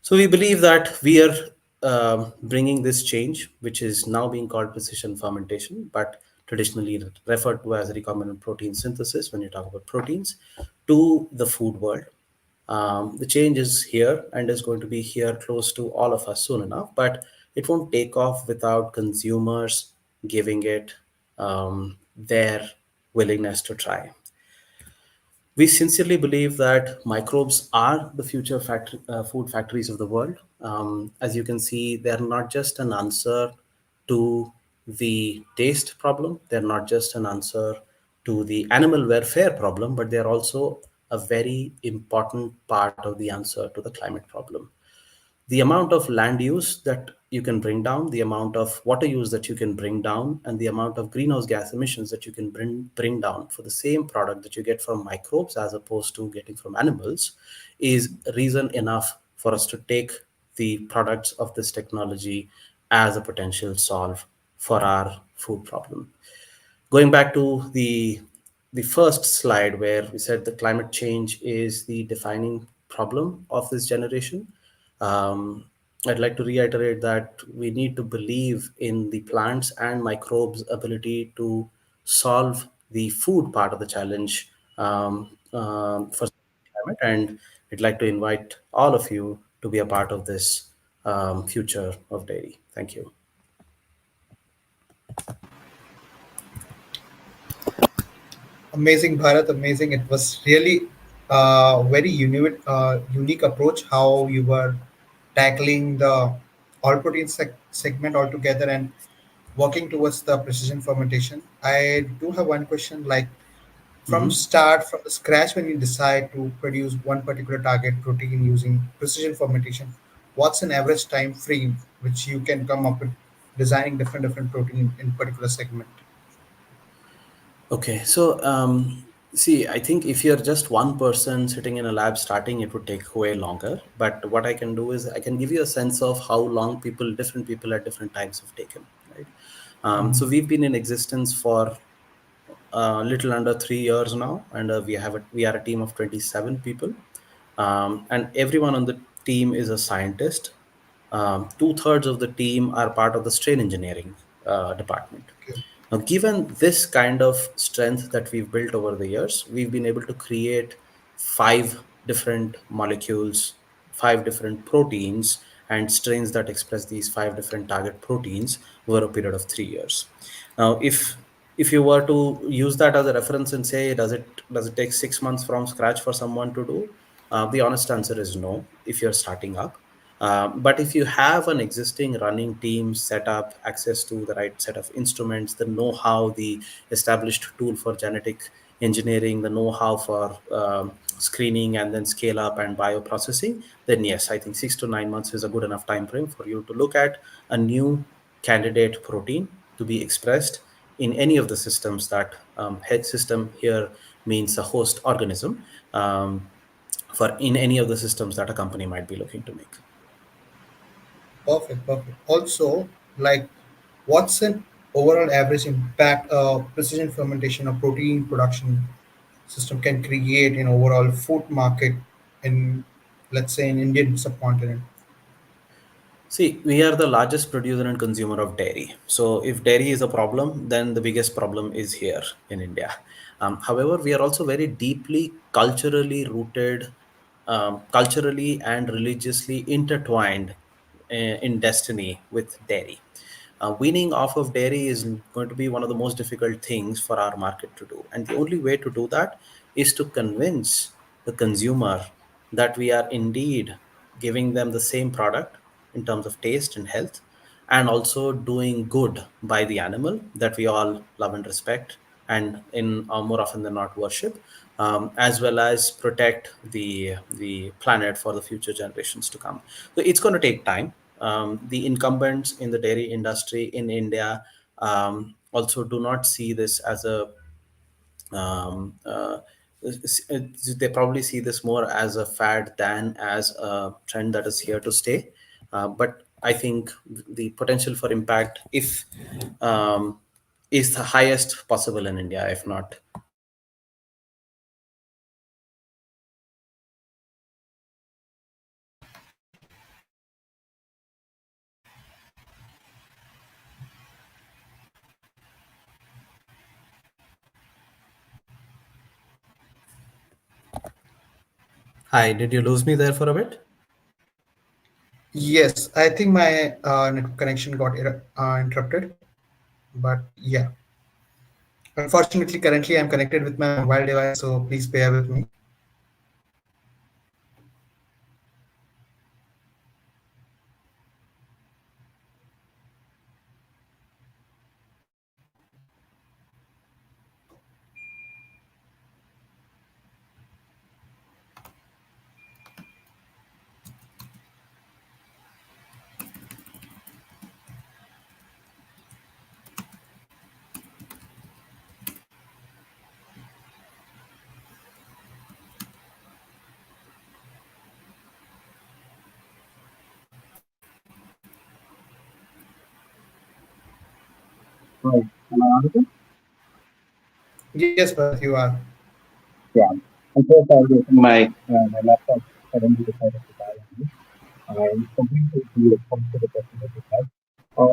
So we believe that we are bringing this change, which is now being called precision fermentation, but traditionally referred to as recombinant protein synthesis when you talk about proteins, to the food world. The change is here and is going to be here close to all of us soon enough, but it won't take off without consumers giving it their willingness to try. We sincerely believe that microbes are the future food factories of the world. As you can see, they're not just an answer to the taste problem, they're not just an answer to the animal welfare problem, but they're also a very important part of the answer to the climate problem. The amount of land use that you can bring down, the amount of water use that you can bring down, and the amount of greenhouse gas emissions that you can bring down for the same product that you get from microbes as opposed to getting from animals is reason enough for us to take the products of this technology as a potential solve for our food problem. Going back to the first slide where we said the climate change is the defining problem of this generation, um, I'd like to reiterate that we need to believe in the plants and microbes' ability to solve the food part of the challenge for climate, and I'd like to invite all of you to be a part of this future of dairy. Thank you. Amazing, Bharat, amazing. It was really very unique approach how you were tackling the all protein segment altogether and working towards the precision fermentation. I do have one question, like from Mhm. start, from the scratch, when you decide to produce one particular target protein using precision fermentation, what's an average time frame which you can come up with designing different protein in particular segment? Okay, so see, I think if you're just one person sitting in a lab starting, it would take way longer. But what I can do is I can give you a sense of how long different people at different times have taken, right? So we've been in existence for a little under 3 years now, and we are a team of 27 people, and everyone on the team is a scientist. Two-thirds of the team are part of the strain engineering department. Okay. Now, given this kind of strength that we've built over the years, we've been able to create five different molecules, five different proteins, and strains that express these five different target proteins over a period of 3 years. Now, if you were to use that as a reference and say, does it take 6 months from scratch for someone to do? The honest answer is no. If you're starting up, but if you have an existing running team set up, access to the right set of instruments, the know-how, the established tool for genetic engineering, the know-how for screening and then scale up and bioprocessing, then yes, I think 6 to 9 months is a good enough time frame for you to look at a new candidate protein to be expressed in any of the systems that head system here means a host organism, for in any of the systems that a company might be looking to make. Perfect, perfect. Also, like, what's an overall average impact precision fermentation or protein production system can create in overall food market in, let's say, in Indian subcontinent? See, we are the largest producer and consumer of dairy. So, if dairy is a problem, then the biggest problem is here in India. However, we are also very deeply culturally rooted, culturally and religiously intertwined in destiny with dairy. Weaning off of dairy is going to be one of the most difficult things for our market to do. And the only way to do that is to convince the consumer that we are indeed giving them the same product in terms of taste and health, and also doing good by the animal that we all love and respect, and in more often than not worship, as well as protect the planet for the future generations to come. So it's going to take time. The incumbents in the dairy industry in India also do not see this as a um, uh, they probably see this more as a fad than as a trend that is here to stay. But I think the potential for impact, if um, is the highest possible in India, if not Hi, did you lose me there for a bit? Yes, I think my network connection got interrupted. But yeah, unfortunately, currently I'm connected with my mobile device, so please bear with me. Right. Am I audible? Yes, Bharat, you are. Yeah. I'm so sorry. My laptop suddenly decided to die on me. I'm completely responsible for the question that you have.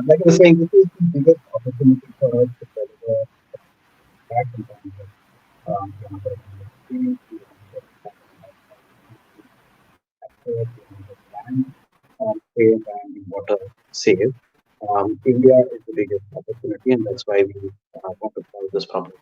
Like I was saying, this is the biggest opportunity for us to deliver back in terms of whether it is experience, whether it is access, whether it is land, space, and water save. India is the biggest opportunity, and that's why we want to solve this problem.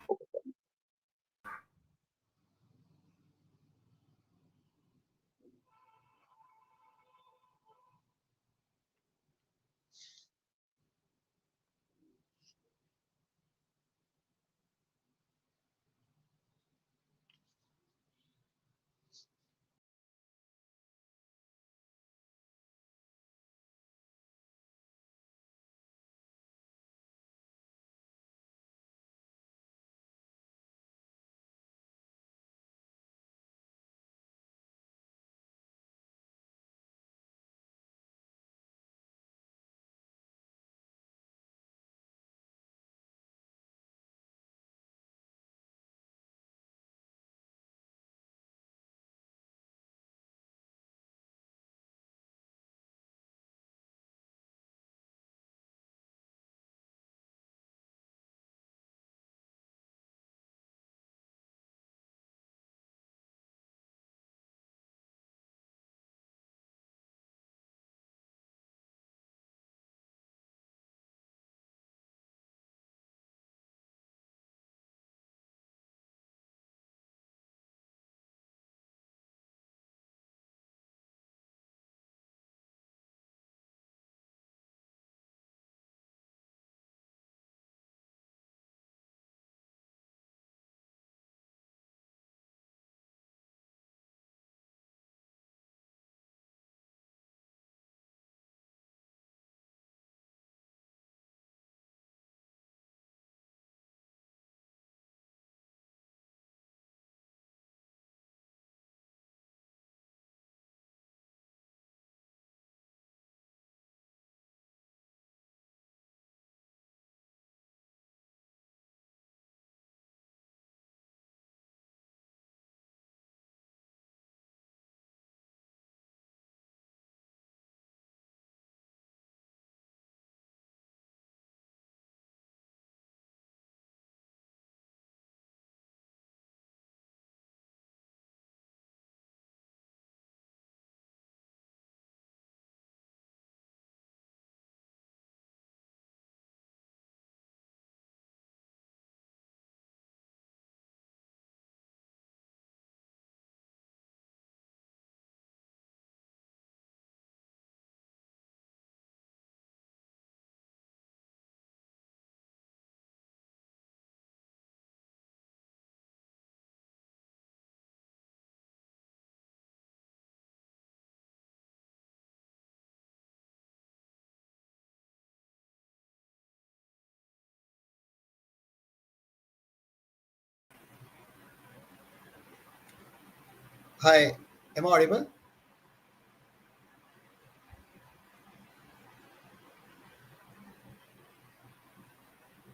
Hi, am I audible?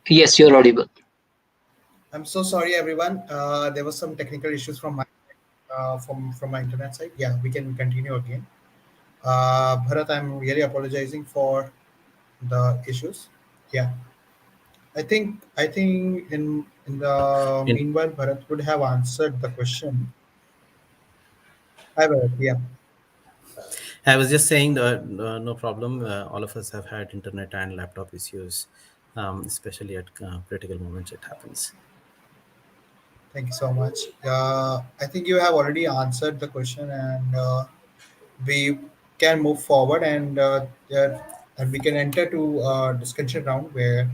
Yes, you're audible. I'm so sorry, everyone. There was some technical issues from my from my internet side. Yeah, we can continue again. Bharat, I'm really apologizing for the issues. Yeah, I think in the In, meanwhile, Bharat would have answered the question. Hi, Bharath. Yeah. I was just saying, no problem. All of us have had internet and laptop issues, especially at critical moments. It happens. Thank you so much. I think you have already answered the question, and we can move forward and we can enter to discussion round where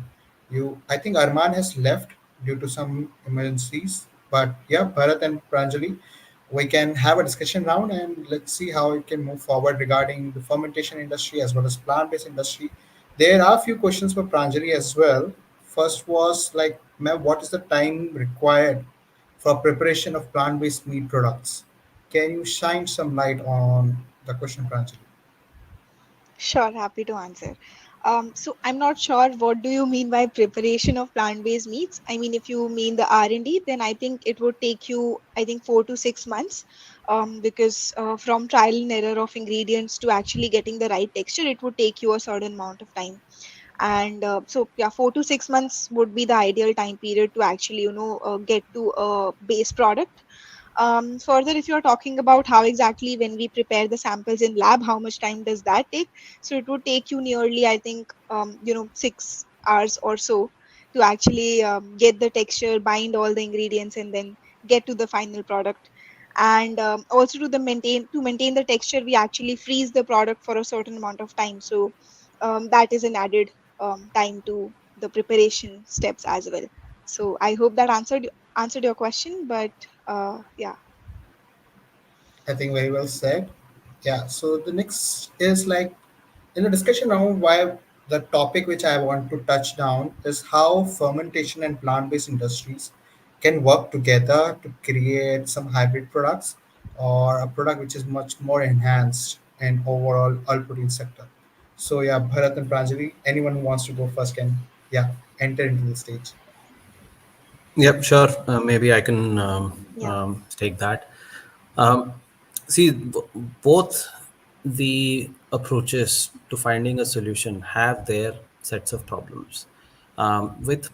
I think Arman has left due to some emergencies, but yeah, Bharat and Pranjali, we can have a discussion round and let's see how it can move forward regarding the fermentation industry as well as plant-based industry. There are a few questions for Pranjali as well. First was like, ma'am, what is the time required for preparation of plant-based meat products? Can you shine some light on the question, Pranjali? Sure, happy to answer. So I'm not sure what do you mean by preparation of plant-based meats. I mean, if you mean the R&D, then I think it would take you, I think, 4 to 6 months, because from trial and error of ingredients to actually getting the right texture, it would take you a certain amount of time. And so, yeah, 4 to 6 months would be the ideal time period to actually, get to a base product. Further, if you're talking about how exactly when we prepare the samples in lab, how much time does that take? So it would take you nearly, I think, 6 hours or so to actually get the texture, bind all the ingredients, and then get to the final product. And also to maintain the texture, we actually freeze the product for a certain amount of time. So that is an added time to the preparation steps as well. So I hope that answered your question, but yeah. I think very well said. Yeah. So the next is like in the discussion round, why the topic which I want to touch down is how fermentation and plant-based industries can work together to create some hybrid products or a product which is much more enhanced and overall all protein sector. So yeah, Bharat and Pranjali, anyone who wants to go first can yeah enter into the stage. Yep, sure. Maybe I can Yeah. take that. Um, see, both the approaches to finding a solution have their sets of problems. With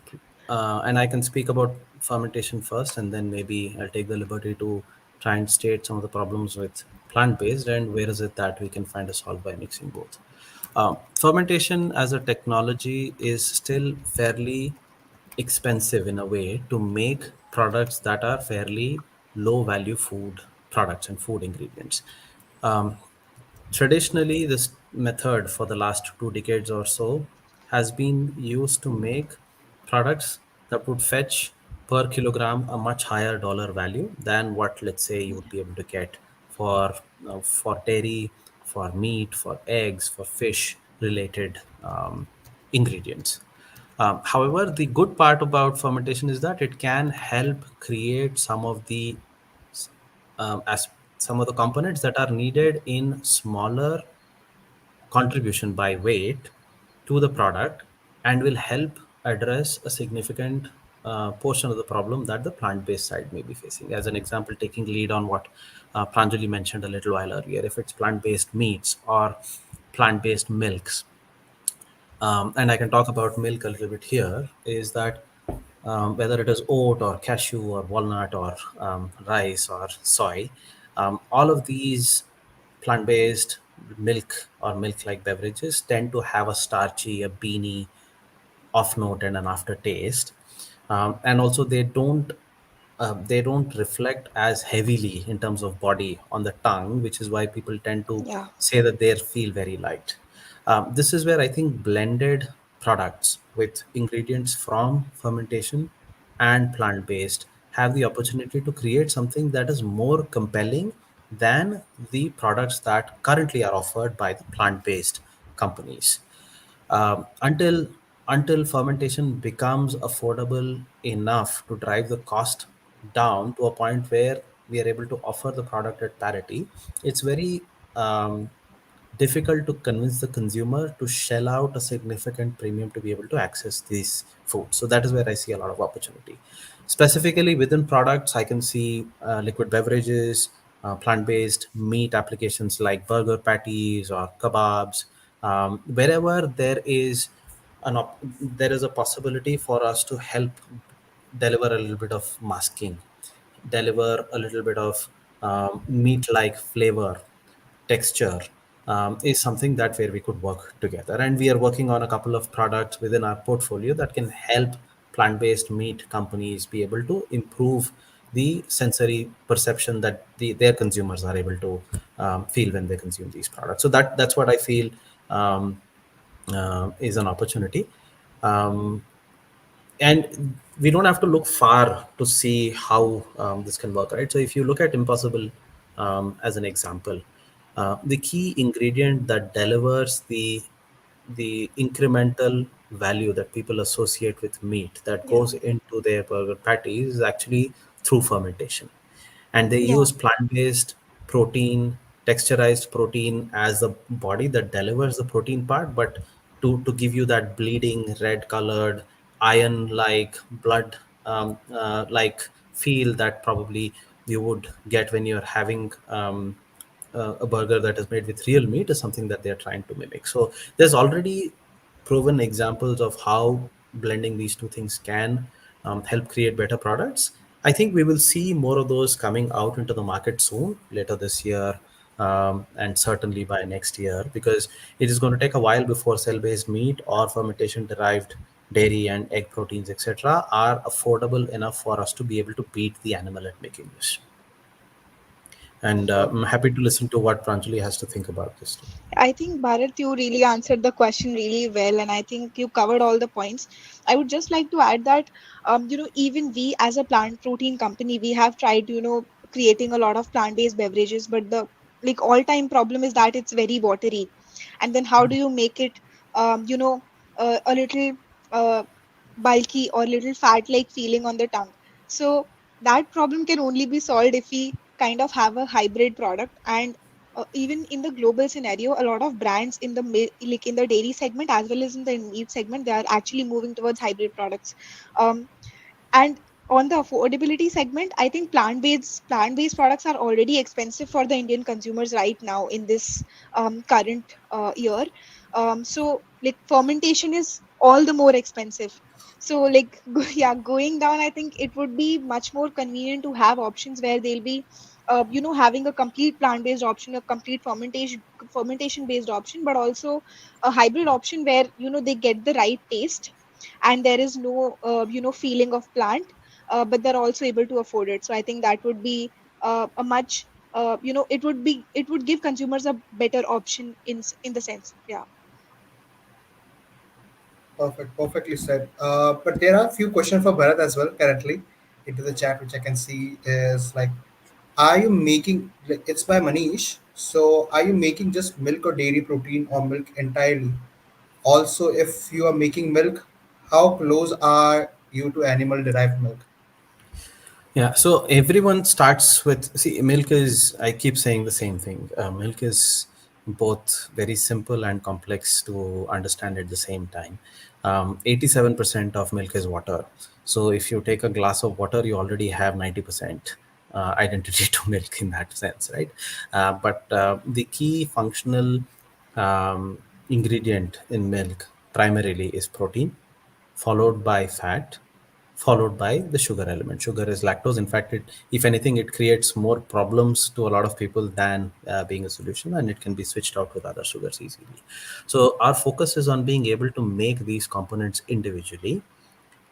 and I can speak about fermentation first, and then maybe I'll take the liberty to try and state some of the problems with plant-based and where is it that we can find a solve by mixing both. Fermentation as a technology is still fairly expensive in a way to make products that are fairly low value food products and food ingredients. Um, Traditionally, this method for the last 2 decades or so has been used to make products that would fetch per kilogram a much higher dollar value than what, let's say, you would be able to get for dairy, for meat, for eggs, for fish related ingredients. However, the good part about fermentation is that it can help create as some of the components that are needed in smaller contribution by weight to the product and will help address a significant portion of the problem that the plant-based side may be facing. As an example, taking lead on what Pranjali mentioned a little while earlier, if it's plant-based meats or plant-based milks, and I can talk about milk a little bit here, is that whether it is oat or cashew or walnut or rice or soy, all of these plant based milk or milk like beverages tend to have a starchy, a beany off note and an aftertaste. And also, they don't reflect as heavily in terms of body on the tongue, which is why people tend to Yeah. say that they feel very light. This is where I think blended products with ingredients from fermentation and plant based have the opportunity to create something that is more compelling than the products that currently are offered by the plant based companies. Um, until until fermentation becomes affordable enough to drive the cost down to a point where we are able to offer the product at parity, it's very difficult to convince the consumer to shell out a significant premium to be able to access these foods. So that is where I see a lot of opportunity. Specifically within products, I can see liquid beverages, plant-based meat applications like burger patties or kebabs. Wherever there is a possibility for us to help deliver a little bit of masking, deliver a little bit of meat-like flavor, texture, is something that where we could work together. And we are working on a couple of products within our portfolio that can help plant-based meat companies be able to improve the sensory perception that their consumers are able to feel when they consume these products. So that's what I feel um, is an opportunity. Um, and we don't have to look far to see how this can work, right? So if you look at Impossible as an example, the key ingredient that delivers the incremental value that people associate with meat that Yeah. goes into their burger patties is actually through fermentation. And they Yeah. use plant-based protein, texturized protein as the body that delivers the protein part, but to give you that bleeding red colored iron like blood like feel that probably you would get when you're having a burger that is made with real meat is something that they're trying to mimic. So there's already proven examples of how blending these two things can help create better products. I think we will see more of those coming out into the market soon, later this year, and certainly by next year, because it is going to take a while before cell-based meat or fermentation-derived dairy and egg proteins, etc., are affordable enough for us to be able to beat the animal at making this. And I'm happy to listen to what Pranjali has to think about this too. I think Bharat, you really answered the question really well, and I think you covered all the points. I would just like to add that, even we as a plant protein company, we have tried, creating a lot of plant-based beverages, but the like all-time problem is that it's very watery. And then how do you make it, um, you know, a little uh, bulky or little fat-like feeling on the tongue? So that problem can only be solved if we kind of have a hybrid product. And even in the global scenario, a lot of brands in the like in the dairy segment as well as in the meat segment, they are actually moving towards hybrid products. Um, and on the affordability segment, I think plant-based products are already expensive for the Indian consumers right now in this current year. So like fermentation is all the more expensive. So like yeah, going down, I think it would be much more convenient to have options where they'll be having a complete plant-based option, a complete fermentation based option, but also a hybrid option where they get the right taste and there is no feeling of plant, but they're also able to afford it. So I think that would be a much it would give consumers a better option in the sense. Yeah. Perfect, perfectly said. But there are a few questions for Bharat as well currently into the chat, which I can see is like, are you making, like, it's by Manish. So, are you making just milk or dairy protein or milk entirely? Also, if you are making milk, how close are you to animal derived milk? Yeah, so everyone starts with, see, milk is, I keep saying the same thing. Milk is both very simple and complex to understand at the same time. 87% of milk is water. So if you take a glass of water, you already have 90% identity to milk in that sense, right? But the key functional ingredient in milk primarily is protein, followed by fat, followed by the sugar element. Sugar is lactose. In fact, if anything, it creates more problems to a lot of people than being a solution, and it can be switched out with other sugars easily. So our focus is on being able to make these components individually.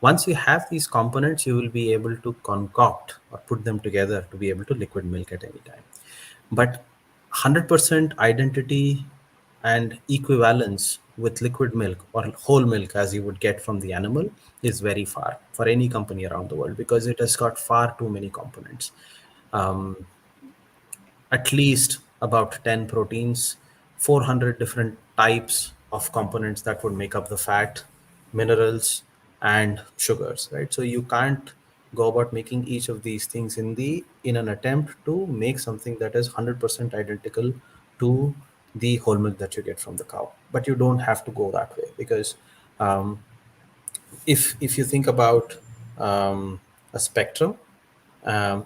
Once you have these components, you will be able to concoct or put them together to be able to liquid milk at any time. But 100% identity and equivalence with liquid milk or whole milk as you would get from the animal is very far for any company around the world, because it has got far too many components. Um, at least about 10 proteins, 400 different types of components that would make up the fat, minerals, and sugars, right? So you can't go about making each of these things in an attempt to make something that is 100% identical to the whole milk that you get from the cow. But you don't have to go that way, because um, if you think about a spectrum,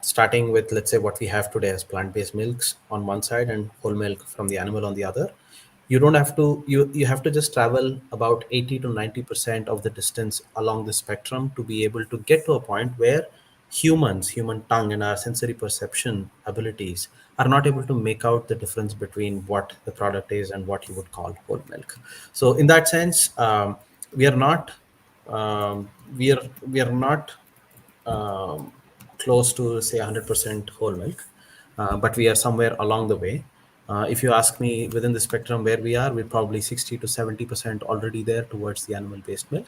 starting with, let's say, what we have today as plant-based milks on one side and whole milk from the animal on the other, you don't have to you have to just travel about 80 to 90% of the distance along the spectrum to be able to get to a point where human tongue and our sensory perception abilities are not able to make out the difference between what the product is and what you would call whole milk. So in that sense, we are not um, we are not um, close to say 100% whole milk, but we are somewhere along the way. If you ask me, within the spectrum where we are, we're probably 60 to 70% already there towards the animal based milk.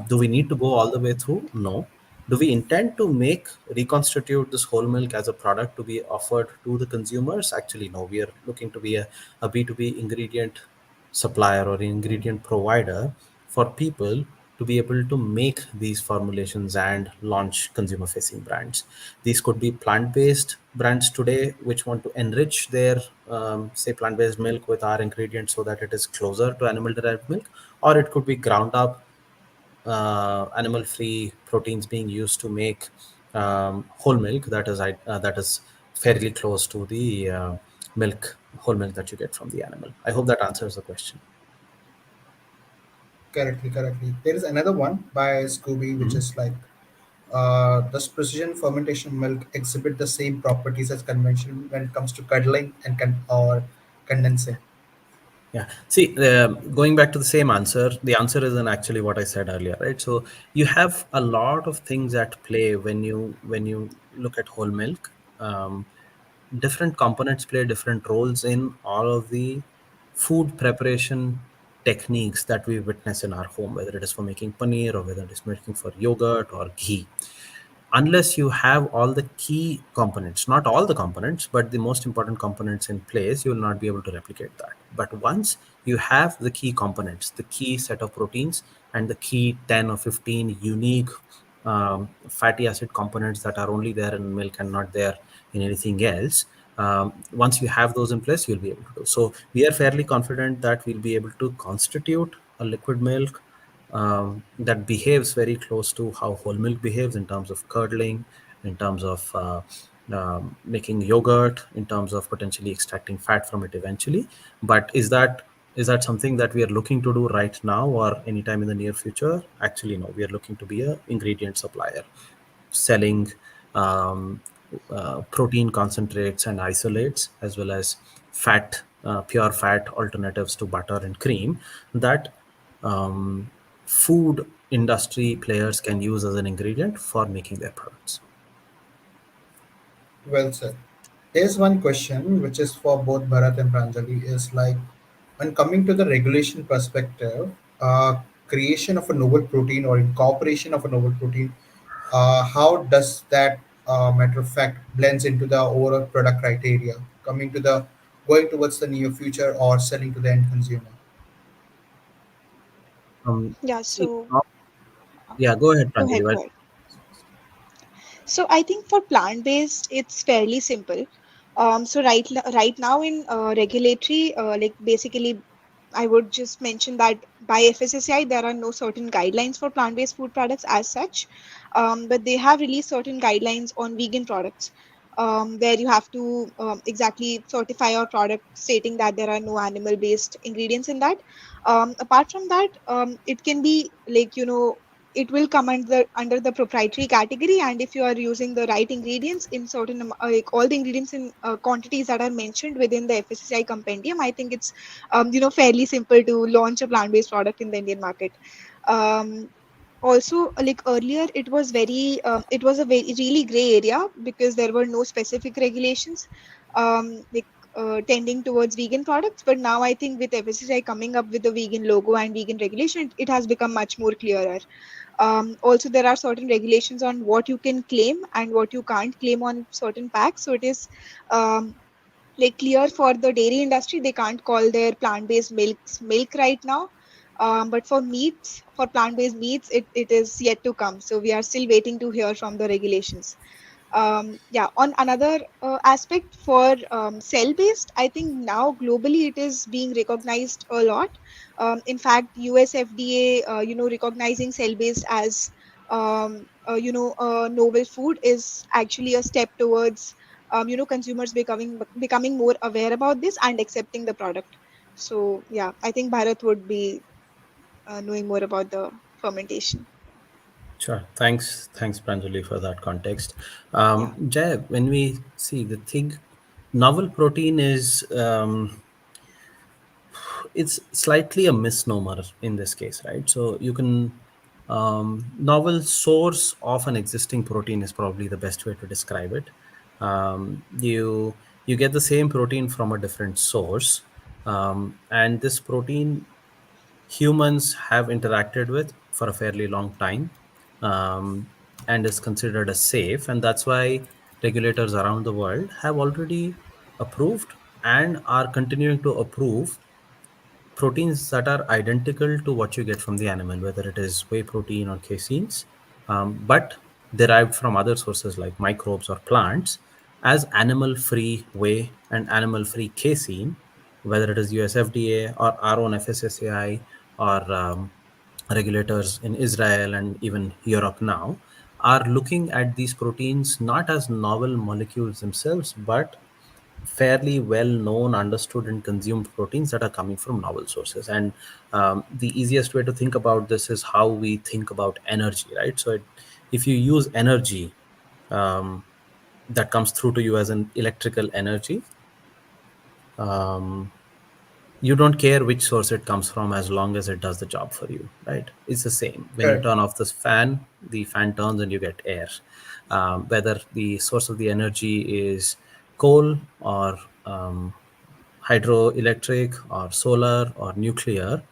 Do we need to go all the way through? No. Do we intend to make reconstitute this whole milk as a product to be offered to the consumers? Actually, no. We are looking to be a B2B ingredient supplier or ingredient provider for people to be able to make these formulations and launch consumer facing brands. These could be plant based brands today which want to enrich their say plant based milk with our ingredients so that it is closer to animal derived milk, or it could be ground up animal free proteins being used to make whole milk that is fairly close to the milk whole milk that you get from the animal. I hope that answers the question. Correctly. There is another one by Scooby, which Mhm. is like, does precision fermentation milk exhibit the same properties as conventional when it comes to curdling and or condensing? Yeah. See, going back to the same answer, the answer isn't actually what I said earlier, right? So you have a lot of things at play when you look at whole milk. Different components play different roles in all of the food preparation techniques that we witness in our home, whether it is for making paneer or whether it is making for yogurt or ghee. Unless you have all the key components, not all the components but the most important components in place, you will not be able to replicate that. But once you have the key components, the key set of proteins and the key 10 or 15 unique fatty acid components that are only there in milk and not there in anything else, once you have those in place, you'll be able to do. So we are fairly confident that we'll be able to constitute a liquid milk that behaves very close to how whole milk behaves in terms of curdling, in terms of making yogurt, in terms of potentially extracting fat from it eventually. But is that something that we are looking to do right now or anytime in the near future? Actually, no. We are looking to be a ingredient supplier, selling um, protein concentrates and isolates, as well as pure fat alternatives to butter and cream that um, food industry players can use as an ingredient for making their products. Well said. There's one question which is for both Bharat and Pranjali is like, when coming to the regulation perspective, creation of a novel protein or incorporation of a novel protein, how does that matter of fact blends into the overall product criteria coming to the going towards the near future or selling to the end consumer? Yeah, See, so yeah, go ahead, go ahead, Pranjali. go ahead. So I think for plant-based, it's fairly simple. So right now in regulatory, like basically, I would just mention that by FSSAI there are no certain guidelines for plant-based food products as such, but they have released certain guidelines on vegan products, where you have to exactly certify your product stating that there are no animal-based ingredients in that. Apart from that, it can be like it will come under the proprietary category, and if you are using the right ingredients in certain like all the ingredients in quantities that are mentioned within the FSSAI compendium, I think it's fairly simple to launch a plant-based product in the Indian market. um, Also, like earlier it was a very really gray area because there were no specific regulations like tending towards vegan products, but now I think with FSSAI coming up with the vegan logo and vegan regulation, it has become much more clearer. Also, there are certain regulations on what you can claim and what you can't claim on certain packs. So it is um, like clear for the dairy industry. They can't call their plant-based milks milk right now. But for meats, for plant-based meats, it is yet to come. So we are still waiting to hear from the regulations. Yeah, on another aspect for cell based, I think now globally it is being recognized a lot. In fact, US FDA recognizing cell based as a novel food is actually a step towards consumers becoming more aware about this and accepting the product. So yeah, I think Bharat would be knowing more about the fermentation. Sure. Thanks, Pranjali, for that context. Yeah, Jay, when we see the thing, novel protein is it's slightly a misnomer in this case, right? So you can novel source of an existing protein is probably the best way to describe it. You get the same protein from a different source, and this protein humans have interacted with for a fairly long time, um, and is considered as safe, and that's why regulators around the world have already approved and are continuing to approve proteins that are identical to what you get from the animal, whether it is whey protein or caseins, but derived from other sources like microbes or plants, as animal free whey and animal free casein, whether it is USFDA or our own FSSAI or regulators in Israel and even Europe now, are looking at these proteins not as novel molecules themselves, but fairly well known, understood, and consumed proteins that are coming from novel sources. And the easiest way to think about this is how we think about energy, right? So, if you use energy um, that comes through to you as an electrical energy, um, you don't care which source it comes from as long as it does the job for you, right? It's the same when you correct. turn off this fan, the fan turns and you get air. Whether the source of the energy is coal or hydroelectric or solar or nuclear,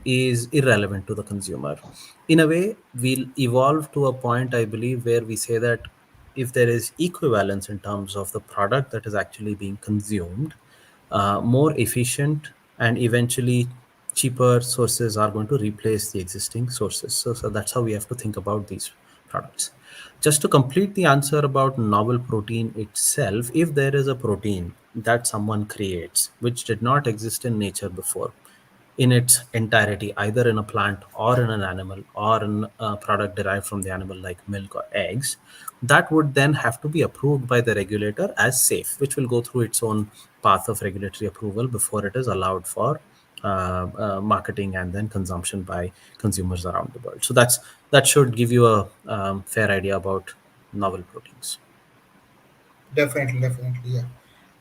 is irrelevant to the consumer. In a way, we'll evolve to a point, I believe, where we say that if there is equivalence in terms of the product that is actually being consumed, more efficient and eventually cheaper sources are going to replace the existing sources. So that's how we have to think about these products. Just to complete the answer about novel protein itself, if there is a protein that someone creates which did not exist in nature before in its entirety, either in a plant or in an animal or in a product derived from the animal like milk or eggs, that would then have to be approved by the regulator as safe, which will go through its own path of regulatory approval before it is allowed for marketing and then consumption by consumers around the world. So that should give you a fair idea about novel proteins. Definitely, definitely. Yeah.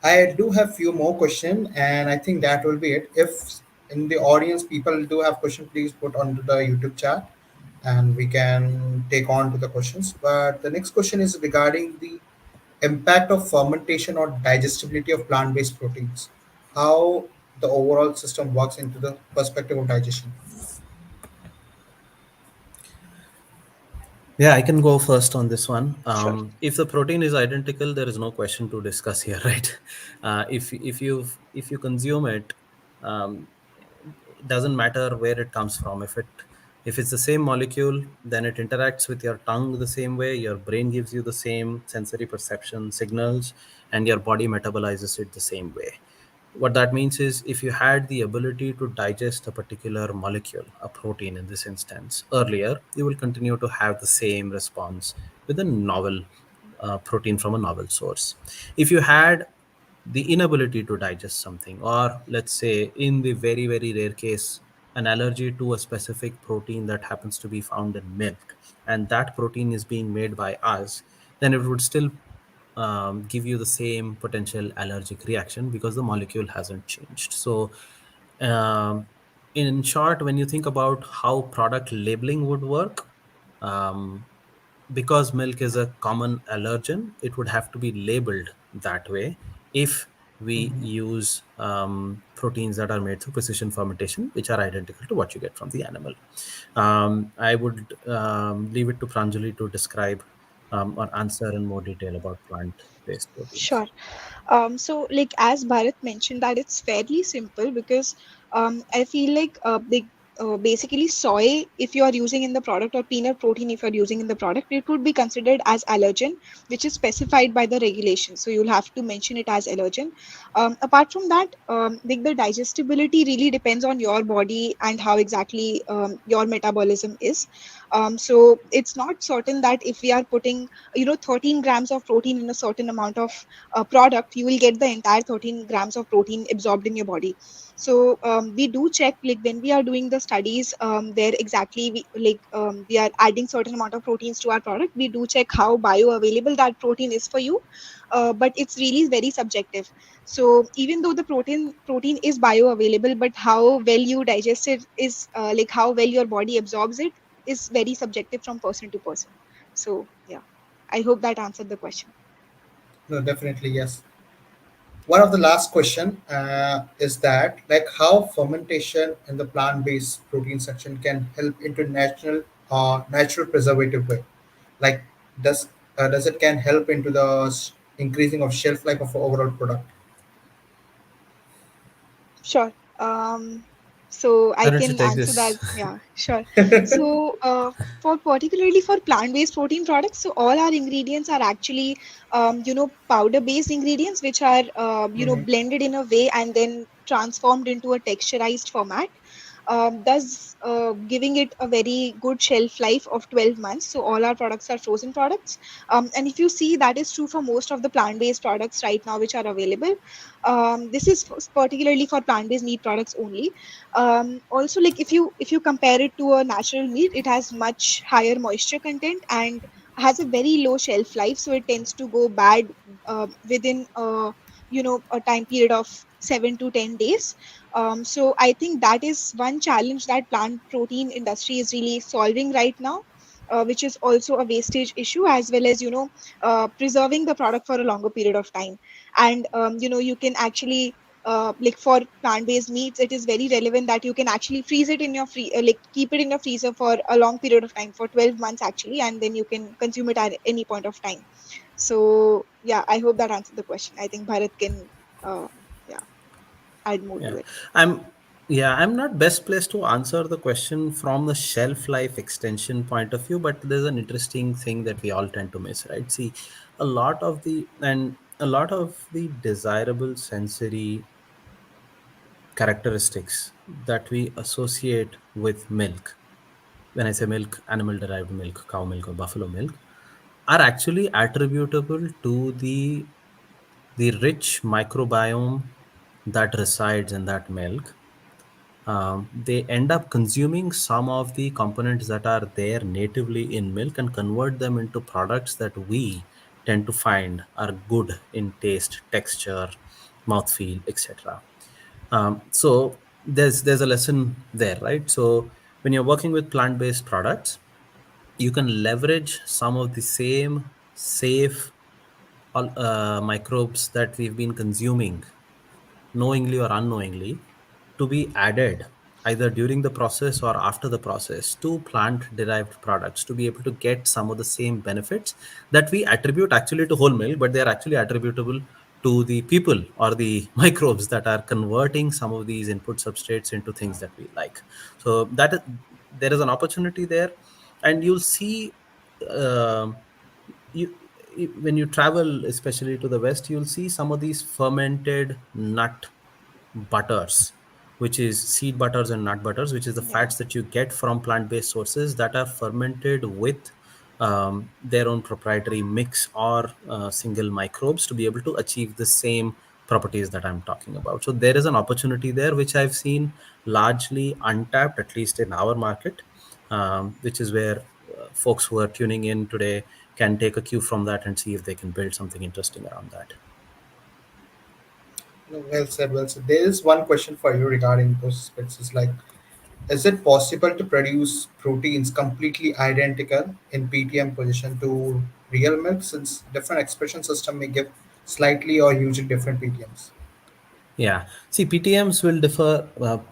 I do have few more question, and I think that will be it. If in the audience people do have question, please put onto the YouTube chat, and we can take on to the questions. But the next question is regarding the impact of fermentation or digestibility of plant-based proteins. How the overall system works into the perspective of digestion. Yeah, I can go first on this one. Sure. If the protein is identical, there is no question to discuss here, right? If you consume it, um, it doesn't matter where it comes from. If it's the same molecule, then it interacts with your tongue the same way. Your brain gives you the same sensory perception signals, and your body metabolizes it the same way. What that means is if you had the ability to digest a particular molecule, a protein in this instance, earlier, you will continue to have the same response with a novel protein from a novel source. If you had the inability to digest something, or let's say in the very, very rare case, an allergy to a specific protein that happens to be found in milk, and that protein is being made by us, then it would still give you the same potential allergic reaction because the molecule hasn't changed. So, um, in short, when you think about how product labeling would work, um, because milk is a common allergen, it would have to be labeled that way if we use proteins that are made through precision fermentation, which are identical to what you get from the animal. I would leave it to Pranjali to describe or answer in more detail about plant-based proteins. Sure. So like as Bharat mentioned that it's fairly simple because I feel like basically soy if you are using in the product or peanut protein if you are using in the product, it would be considered as allergen, which is specified by the regulation. So you'll have to mention it as allergen. Apart from that, like the digestibility really depends on your body and how exactly your metabolism is. So it's not certain that if we are putting 13 grams of protein in a certain amount of product, you will get the entire 13 grams of protein absorbed in your body. So we do check like when we are doing the studies where exactly we are adding certain amount of proteins to our product. We do check how bioavailable that protein is for you, but it's really very subjective. So even though the protein is bioavailable, but how well you digest it is like how well your body absorbs it is very subjective from person to person. So yeah, I hope that answered the question. No, definitely yes. One of the last question is that like how fermentation in the plant-based protein section can help into natural preservative way. Like does does it can help into the increasing of shelf life of overall product? Sure. So Why I don't you can take answer that. this? Yeah, sure. So for particularly for plant-based protein products, so all our ingredients are actually powder-based ingredients, which are Mhm. blended in a way and then transformed into a texturized format, thus giving it a very good shelf life of 12 months. So all our products are frozen products, and if you see, that is true for most of the plant-based products right now which are available. This is particularly for plant-based meat products only. Also, like if you compare it to a natural meat, it has much higher moisture content and has a very low shelf life, so it tends to go bad within a time period of 7 to 10 days. So I think that is one challenge that plant protein industry is really solving right now, which is also a wastage issue, as well as preserving the product for a longer period of time. And you can actually like for plant-based meats, it is very relevant that you can actually freeze it in your like keep it in your freezer for a long period of time, for 12 months actually, and then you can consume it at any point of time. So yeah, I hope that answered the question. I think Bharat can uh, yeah, add more to Yeah, it. I'm I'm not best placed to answer the question from the shelf life extension point of view, but there's an interesting thing that we all tend to miss, right? See, a lot of the desirable sensory characteristics that we associate with milk, when I say milk, animal derived milk, cow milk or buffalo milk, are actually attributable to the rich microbiome that resides in that milk. They end up consuming some of the components that are there natively in milk and convert them into products that we tend to find are good in taste, texture, mouthfeel, etc. So there's a lesson there, right? So when you're working with plant-based products, you can leverage some of the same safe microbes that we've been consuming knowingly or unknowingly, to be added either during the process or after the process to plant derived products, to be able to get some of the same benefits that we attribute actually to whole milk, but they are actually attributable to the people or the microbes that are converting some of these input substrates into things that we like. So there is an opportunity there, and you'll see um you when you travel especially to the west, you'll see some of these fermented nut butters, which is seed butters and nut butters, which is the Yeah. fats that you get from plant-based sources that are fermented with their own proprietary mix or single microbes to be able to achieve the same properties that I'm talking about. So there is an opportunity there which I've seen largely untapped, at least in our market, which is where folks who are tuning in today can take a cue from that and see if they can build something interesting around that. No, well said, well said. There is one question for you regarding those aspects. Is like, is it possible to produce proteins completely identical in PTM position to real milk, since different expression system may give slightly or hugely different PTMs? Yeah. See, PTMs will differ.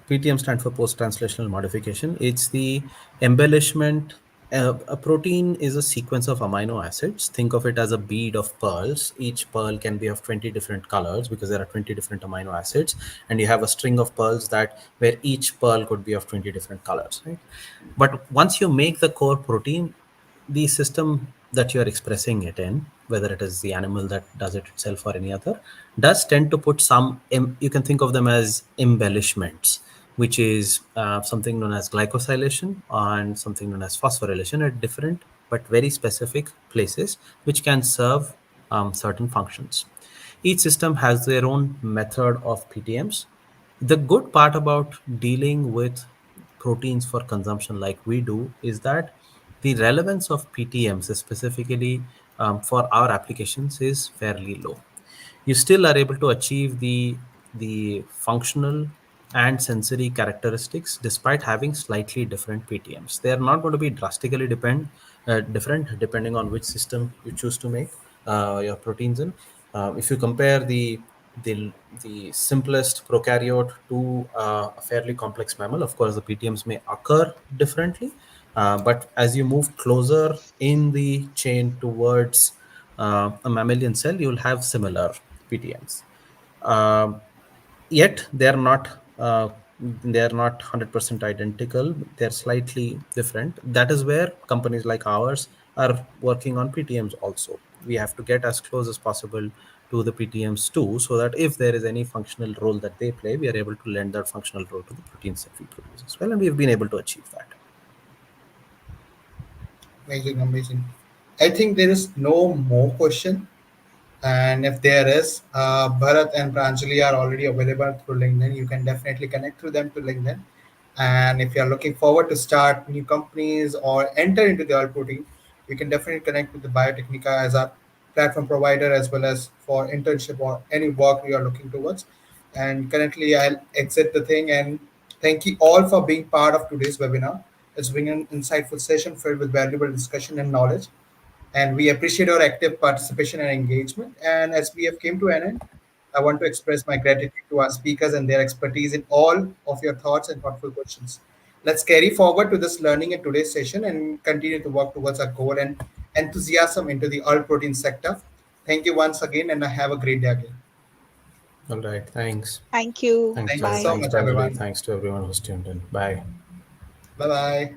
PTM stand for post-translational modification. It's the embellishment. A protein is a sequence of amino acids. Think of it as a bead of pearls. Each pearl can be of 20 different colors because there are 20 different amino acids. And you have a string of pearls that where each pearl could be of 20 different colors, right? But once you make the core protein, the system that you're expressing it in, whether it is the animal that does it itself or any other, does tend to put some, you can think of them as embellishments, which is something known as glycosylation and something known as phosphorylation at different but very specific places, which can serve certain functions. Each system has their own method of PTMs. The good part about dealing with proteins for consumption like we do is that the relevance of PTMs specifically for our applications is fairly low. You still are able to achieve the functional and sensory characteristics despite having slightly different PTMs. They are not going to be drastically different depending on which system you choose to make your proteins in. If you compare the the simplest prokaryote to a fairly complex mammal, of course the PTMs may occur differently, but as you move closer in the chain towards a mammalian cell, you will have similar PTMs. Um Yet they are not 100% identical. They're slightly different. That is where companies like ours are working on PTMs also. We have to get as close as possible to the PTMs too, so that if there is any functional role that they play, we are able to lend that functional role to the proteins that we produce as well, and we've been able to achieve that. Amazing, amazing. I think there is no more question. And if there is, Bharath and Pranjuli are already available through LinkedIn. You can definitely connect through them to LinkedIn. And if you're looking forward to start new companies or enter into the oil protein, you can definitely connect with the Biotecnika as a platform provider as well as for internship or any work you are looking towards. And currently, I'll exit the thing and thank you all for being part of today's webinar. It's been an insightful session filled with valuable discussion and knowledge, and we appreciate your active participation and engagement. And as we have came to an end, I want to express my gratitude to our speakers and their expertise in all of your thoughts and thoughtful questions. Let's carry forward to this learning in today's session and continue to work towards our goal and enthusiasm into the all protein sector. Thank you once again, and have a great day again. All right. Thanks. Thank you. Thank you Bye. so Thanks, much, Pranjali. everyone. Thanks to everyone who's tuned in. Bye. Bye bye.